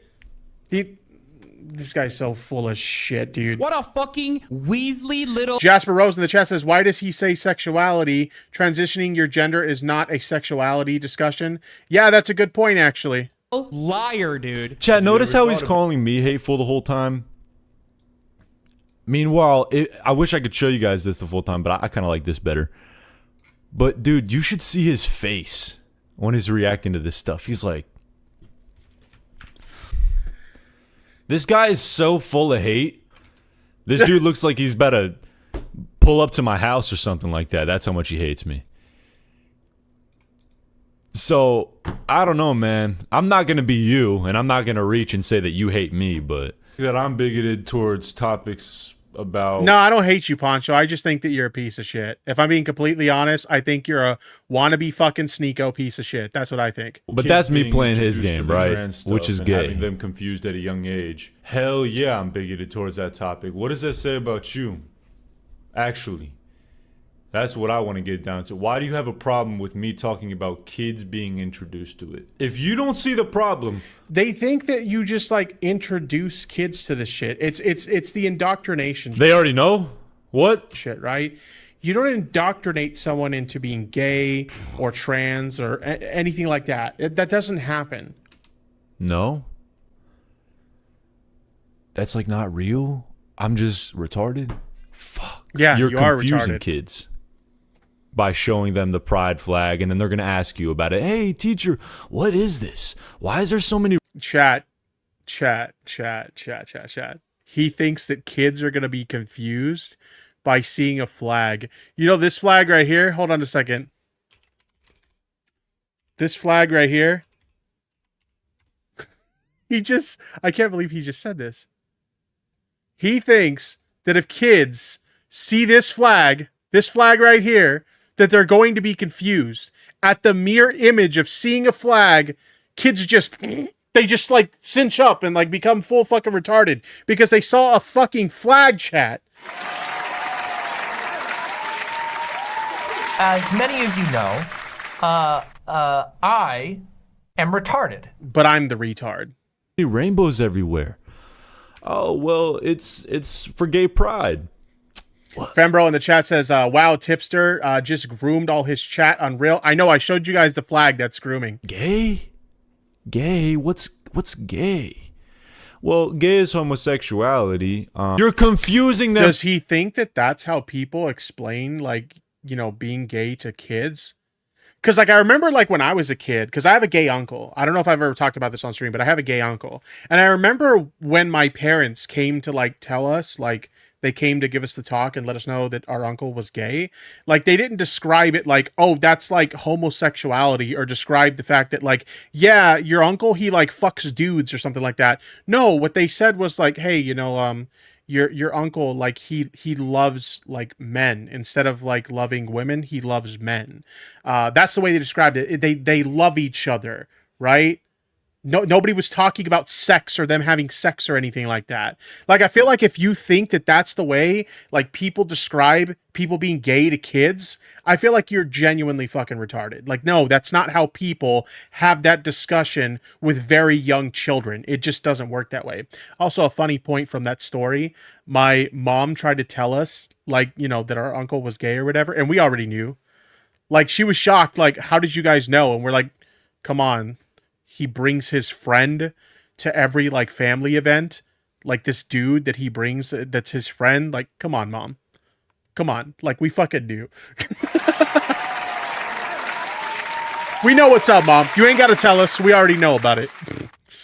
This guy's so full of shit, dude. What a fucking Weasley little... Jasper Rose in the chat says, why does he say sexuality? Transitioning your gender is not a sexuality discussion. Yeah, that's a good point, actually. Liar, dude. Chat, notice how he's calling me hateful the whole time? Meanwhile, I wish I could show you guys this the full time, but I kind of like this better. But, dude, you should see his face when he's reacting to this stuff. He's like... This guy is so full of hate. This dude looks like he's about to pull up to my house or something like that. That's how much he hates me. So, I don't know, man. I'm not going to be you, and I'm not going to reach and say that you hate me, but... That I'm bigoted towards topics about... No, I don't hate you, Pancho. I just think that you're a piece of shit. If I'm being completely honest, I think you're a wannabe fucking sneako piece of shit. That's what I think. But that's me playing his game, right? Which is gay. Having them confused at a young age. Hell yeah, I'm bigoted towards that topic. What does that say about you? Actually. That's what I want to get down to. Why do you have a problem with me talking about kids being introduced to it? If you don't see the problem... They think that you just, like, introduce kids to this shit. It's the indoctrination. They already know? What? Shit, right? You don't indoctrinate someone into being gay or trans or anything like that. That doesn't happen. No? That's, like, not real? I'm just retarded? Fuck. Yeah, You're you are confusing retarded. kids by showing them the pride flag, and then they're going to ask you about it. Hey, teacher, what is this? Why is there so many... Chat. He thinks that kids are going to be confused by seeing a flag. You know this flag right here? Hold on a second. This flag right here. I can't believe he just said this. He thinks that if kids see this flag right here, that they're going to be confused. At the mere image of seeing a flag, kids just like cinch up and like become full fucking retarded because they saw a fucking flag, chat. As many of you know, I am retarded. But I'm the retard. rainbows everywhere. Oh, well, it's for gay pride. Fembro in the chat says, wow, Tipster just groomed all his chat on Real. I know, I showed you guys the flag that's grooming. Gay? What's gay? Well, gay is homosexuality. You're confusing them. Does he think that that's how people explain, like, you know, being gay to kids? Because, like, I remember, like, when I was a kid, because I have a gay uncle. I don't know if I've ever talked about this on stream, but I have a gay uncle. And I remember when my parents came to, like, tell us, like, they came to give us the talk and let us know that our uncle was gay. Like, they didn't describe it like, oh, that's like homosexuality, or describe the fact that, like, yeah, your uncle, he like fucks dudes or something like that. No, what they said was like, hey, you know, your uncle, like, he loves like men instead of like loving women. He loves men. That's the way they described it. They love each other, right? No, nobody was talking about sex or them having sex or anything like that. Like, I feel like if you think that that's the way, like, people describe people being gay to kids, I feel like you're genuinely fucking retarded. Like, no, that's not how people have that discussion with very young children. It just doesn't work that way. Also, a funny point from that story, my mom tried to tell us, like, you know, that our uncle was gay or whatever, and we already knew. Like, she was shocked, like, how did you guys know? And we're like, come on. He brings his friend to every like family event, like this dude that he brings that's his friend. Like, come on, mom, come on, like, we fucking knew. We know what's up, mom. You ain't got to tell us. We already know about it.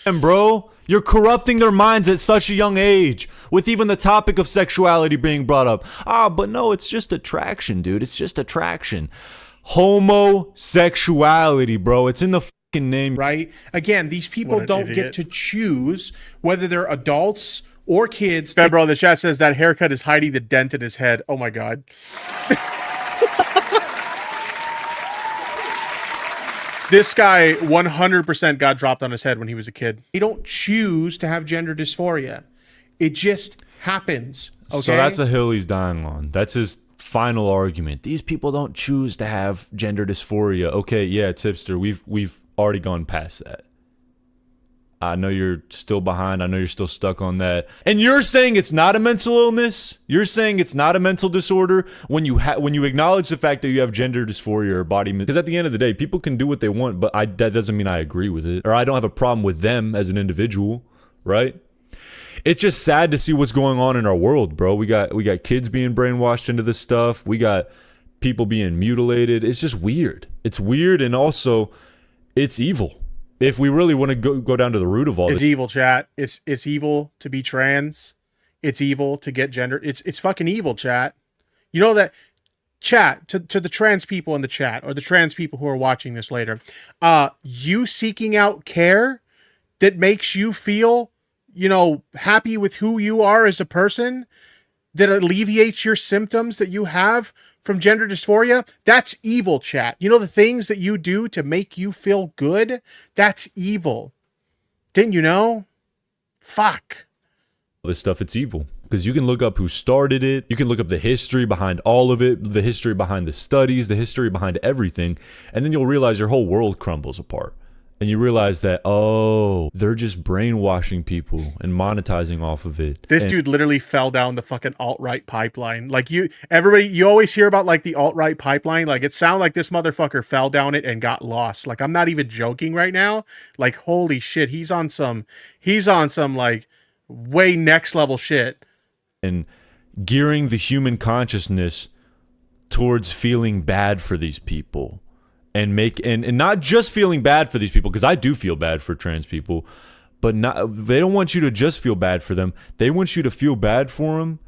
And bro, you're corrupting their minds at such a young age with even the topic of sexuality being brought up. But no, it's just attraction, dude. It's just attraction. Homosexuality, bro. It's in the name, right? Again, these people don't get to choose whether they're adults or kids. Febro in the chat says that haircut is hiding the dent in his head. Oh my god. This guy 100% got dropped on his head when he was a kid. They don't choose to have gender dysphoria. It just happens. Okay? So that's a hill he's dying on. That's his final argument. These people don't choose to have gender dysphoria. Okay, yeah, Tipster, we've already gone past that. I know you're still behind. I know you're still stuck on that. And you're saying it's not a mental illness? You're saying it's not a mental disorder when you acknowledge the fact that you have gender dysphoria or body... Because at the end of the day, people can do what they want, but that doesn't mean I agree with it. Or I don't have a problem with them as an individual, right? It's just sad to see what's going on in our world, bro. We got kids being brainwashed into this stuff. We got people being mutilated. It's just weird. It's weird, and also... it's evil. If we really want to go down to the root of all this. It's evil, chat. It's evil to be trans. It's evil to get gender. It's fucking evil, chat. You know that, chat, to the trans people in the chat, or the trans people who are watching this later, you seeking out care that makes you feel, you know, happy with who you are as a person, that alleviates your symptoms that you have from gender dysphoria, that's evil, chat. You know, the things that you do to make you feel good, that's evil. Didn't you know? Fuck. This stuff, it's evil. Because you can look up who started it. You can look up the history behind all of it, the history behind the studies, the history behind everything. And then you'll realize your whole world crumbles apart. And you realize that, oh, they're just brainwashing people and monetizing off of it. This dude literally fell down the fucking alt-right pipeline. Like, you always hear about like the alt-right pipeline. Like, it sounded like this motherfucker fell down it and got lost. Like, I'm not even joking right now. Like, holy shit, he's on some like way next level shit. And gearing the human consciousness towards feeling bad for these people. And not just feeling bad for these people, because I do feel bad for trans people, but they don't want you to just feel bad for them. They want you to feel bad for them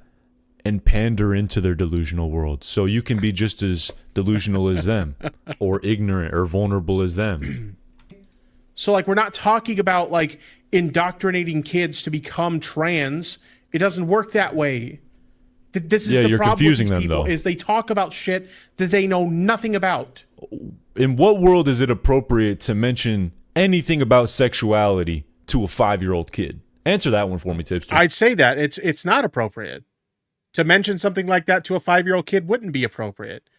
and pander into their delusional world, so you can be just as delusional as them, or ignorant or vulnerable as them. So, like, we're not talking about like indoctrinating kids to become trans. It doesn't work that way. This is the you're problem confusing with these them, people, though. is they talk about shit that they know nothing about. In what world is it appropriate to mention anything about sexuality to a 5-year-old kid? Answer that one for me, Tipster. I'd say that it's not appropriate. To mention something like that to a 5-year-old kid wouldn't be appropriate.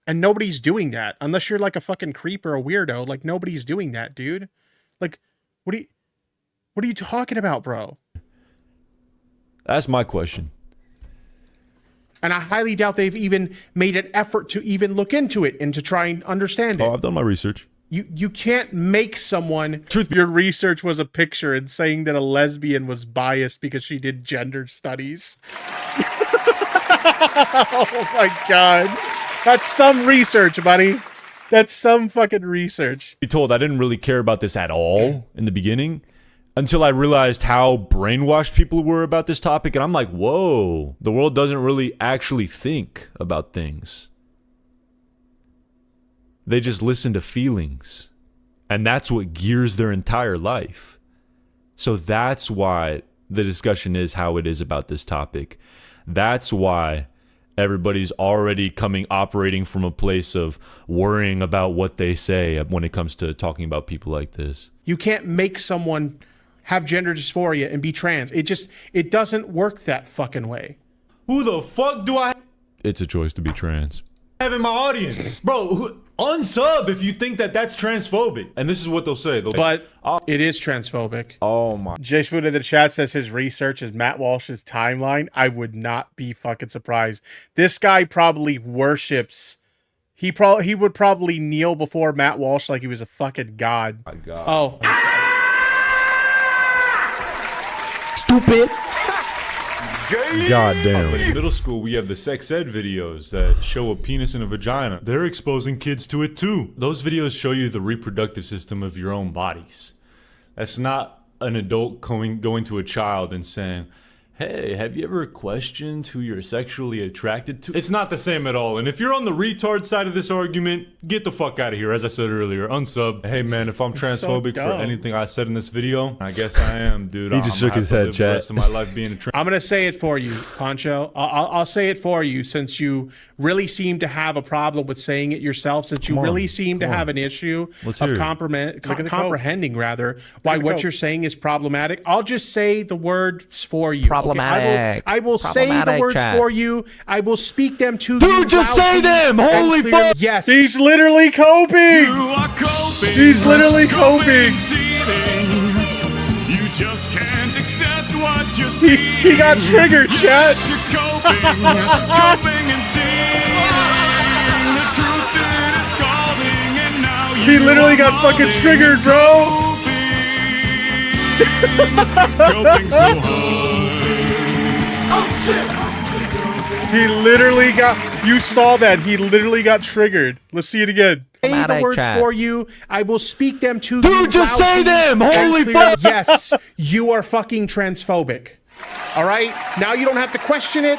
And nobody's doing that. Unless you're like a fucking creep or a weirdo. Like, nobody's doing that, dude. Like, what do you... What are you talking about, bro? That's my question. And I highly doubt they've even made an effort to even look into it and to try and understand it. Oh, I've done my research. You can't make someone. Your research was a picture and saying that a lesbian was biased because she did gender studies. Oh my god. That's some research, buddy. That's some fucking research. Be told I didn't really care about this at all in the beginning until I realized how brainwashed people were about this topic, and I'm like, whoa, the world doesn't really actually think about things. They just listen to feelings, and that's what gears their entire life. So that's why the discussion is how it is about this topic. That's why everybody's already operating from a place of worrying about what they say when it comes to talking about people like this. You can't make someone have gender dysphoria and be trans. It doesn't work that fucking way. Who the fuck do I It's a choice to be trans. have in my audience? Bro, unsub if you think that that's transphobic. And this is what they'll say. But it is transphobic. Oh my. Jay Spoon in the chat says his research is Matt Walsh's timeline. I would not be fucking surprised. This guy probably worships. He would probably kneel before Matt Walsh like he was a fucking god. My God. Oh. Stupid. God damn. In middle school, we have the sex ed videos that show a penis and a vagina. They're exposing kids to it too. Those videos show you the reproductive system of your own bodies. That's not an adult going to a child and saying, hey, have you ever questioned who you're sexually attracted to? It's not the same at all. And if you're on the retard side of this argument, get the fuck out of here. As I said earlier, unsub. Hey man, if I'm transphobic for anything I said in this video, I guess I am, dude. He just shook his head, chat. The rest of my life being a trans. I'm gonna say it for you, Pancho. I'll say it for you, since you really seem to have a problem with saying it yourself. Since you really seem to have an issue of comprehending rather why what you're saying is problematic. I'll just say the words for you. Problematic. Okay? I will say the words for you. I will speak them to you. Dude, just say them! Holy fuck! Yes. He's literally coping! You are coping. He's literally coping! You just can't accept what you see. He got triggered, chat! You're coping and seeing. The truth is scalding, and now He literally got fucking triggered, bro! Coping so hard. He literally got, you saw that, he literally got triggered. Let's see it again. Say the words for you, I will speak them to you. Dude, just say them! Holy fuck! Yes, you are fucking transphobic. Alright? Now you don't have to question it.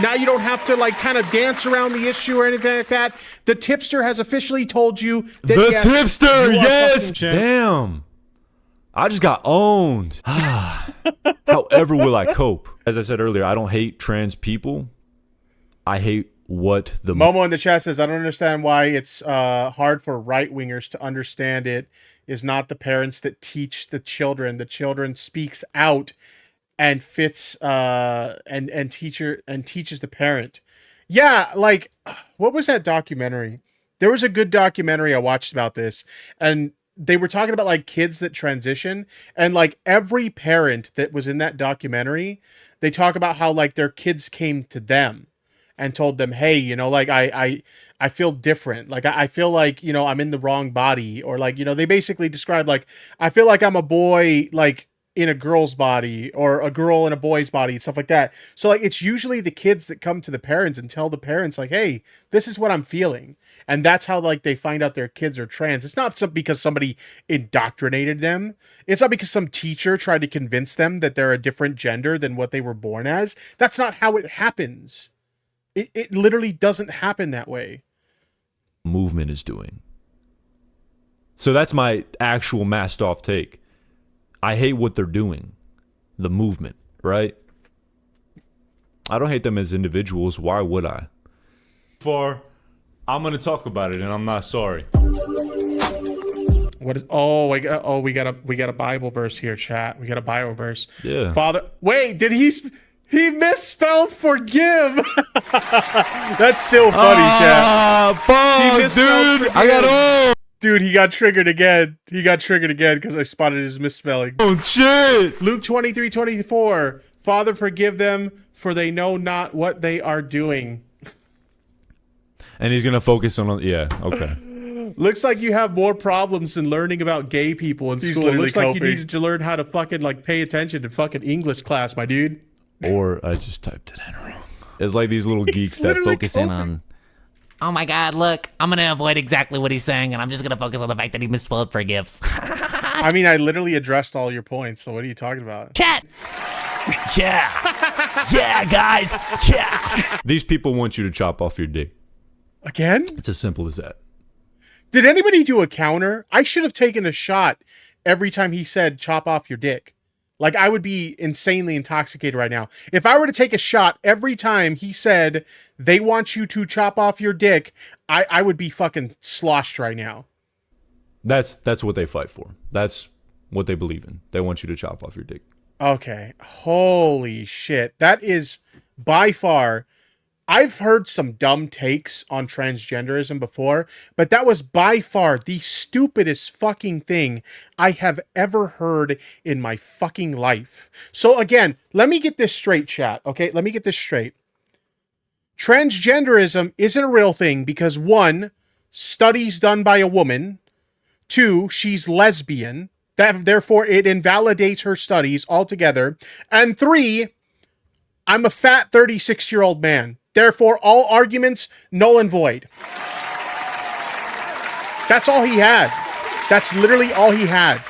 Now you don't have to like kind of dance around the issue or anything like that. The tipster has officially told you that The tipster, yes! fucking- Damn. I just got owned. However will I cope? As I said earlier, I don't hate trans people. I hate what the... Momo in the chat says, I don't understand why it's hard for right-wingers to understand it is not the parents that teach the children. The children speaks out and fits and teaches the parent. Yeah, like, what was that documentary? There was a good documentary I watched about this, and they were talking about like kids that transition, and like every parent that was in that documentary, they talk about how like their kids came to them and told them, hey, you know, like I feel different. Like I feel like, you know, I'm in the wrong body, or like, you know, they basically describe like, I feel like I'm a boy, like in a girl's body, or a girl in a boy's body, stuff like that. So like, it's usually the kids that come to the parents and tell the parents like, hey, this is what I'm feeling. And that's how like they find out their kids are trans. It's not because somebody indoctrinated them. It's not because some teacher tried to convince them that they're a different gender than what they were born as. That's not how it happens. It literally doesn't happen that way. Movement is doing. So that's my actual masked off take. I hate what they're doing. The movement, right? I don't hate them as individuals. Why would I? I'm gonna talk about it, and I'm not sorry. What is? Oh, we got a Bible verse here, chat. We got a Bible verse. Yeah. Father, wait, did he misspelled forgive? That's still funny, chat. Fuck, dude. I got owned. Dude, he got triggered again. He got triggered again because I spotted his misspelling. Oh shit! Luke 23:24. Father, forgive them, for they know not what they are doing. And he's gonna focus on, yeah, okay. Looks like you have more problems than learning about gay people in school. It looks like you needed to learn how to fucking like pay attention to fucking English class, my dude. Or I just typed it in wrong. It's like these little geeks that focus in on. Oh my god, look, I'm gonna avoid exactly what he's saying, and I'm just gonna focus on the fact that he misspelled forgive. I mean, I literally addressed all your points, so what are you talking about? Chat! Yeah! Yeah, guys! Yeah! These people want you to chop off your dick. Again? It's as simple as that. Did anybody do a counter? I should have taken a shot every time he said chop off your dick. Like, I would be insanely intoxicated right now. If I were to take a shot every time he said they want you to chop off your dick, I would be fucking sloshed right now. That's what they fight for. That's what they believe in. They want you to chop off your dick. Okay. Holy shit. That is by far... I've heard some dumb takes on transgenderism before, but that was by far the stupidest fucking thing I have ever heard in my fucking life. So again, let me get this straight, chat, okay? Let me get this straight. Transgenderism isn't a real thing because 1, studies done by a woman, 2, she's lesbian, therefore it invalidates her studies altogether, and 3, I'm a fat 36-year-old man. Therefore, all arguments null and void. That's all he had. That's literally all he had.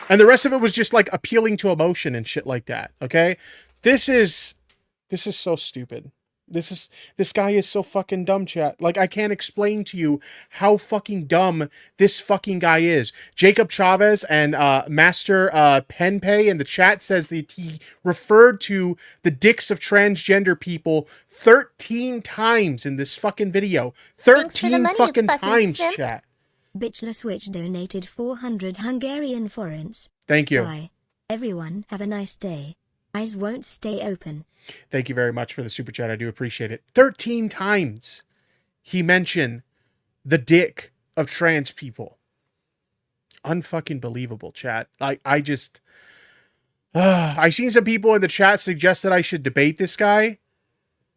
And the rest of it was just like appealing to emotion and shit like that. Okay? This is so stupid. This guy is so fucking dumb, chat. Like, I can't explain to you how fucking dumb this fucking guy is. Jacob Chavez and Master Penpay in the chat says that he referred to the dicks of transgender people 13 times in this fucking video. 13 fucking times, simp. chat. Bitchless Witch donated 400 Hungarian forints. Thank you. Bye. Everyone have a nice day. Eyes won't stay open. Thank you very much for the super chat. I do appreciate it. 13 times he mentioned the dick of trans people. Unfucking believable, chat. I just... I seen some people in the chat suggest that I should debate this guy.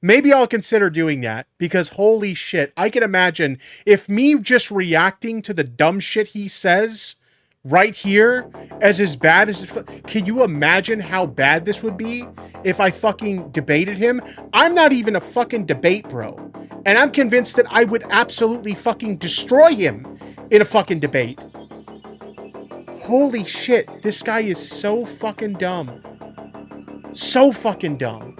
Maybe I'll consider doing that, because holy shit, I can imagine if me just reacting to the dumb shit he says right here as bad as it... Can you imagine how bad this would be if I fucking debated him? I'm not even a fucking debate bro. And I'm convinced that I would absolutely fucking destroy him in a fucking debate. Holy shit, this guy is so fucking dumb. So fucking dumb.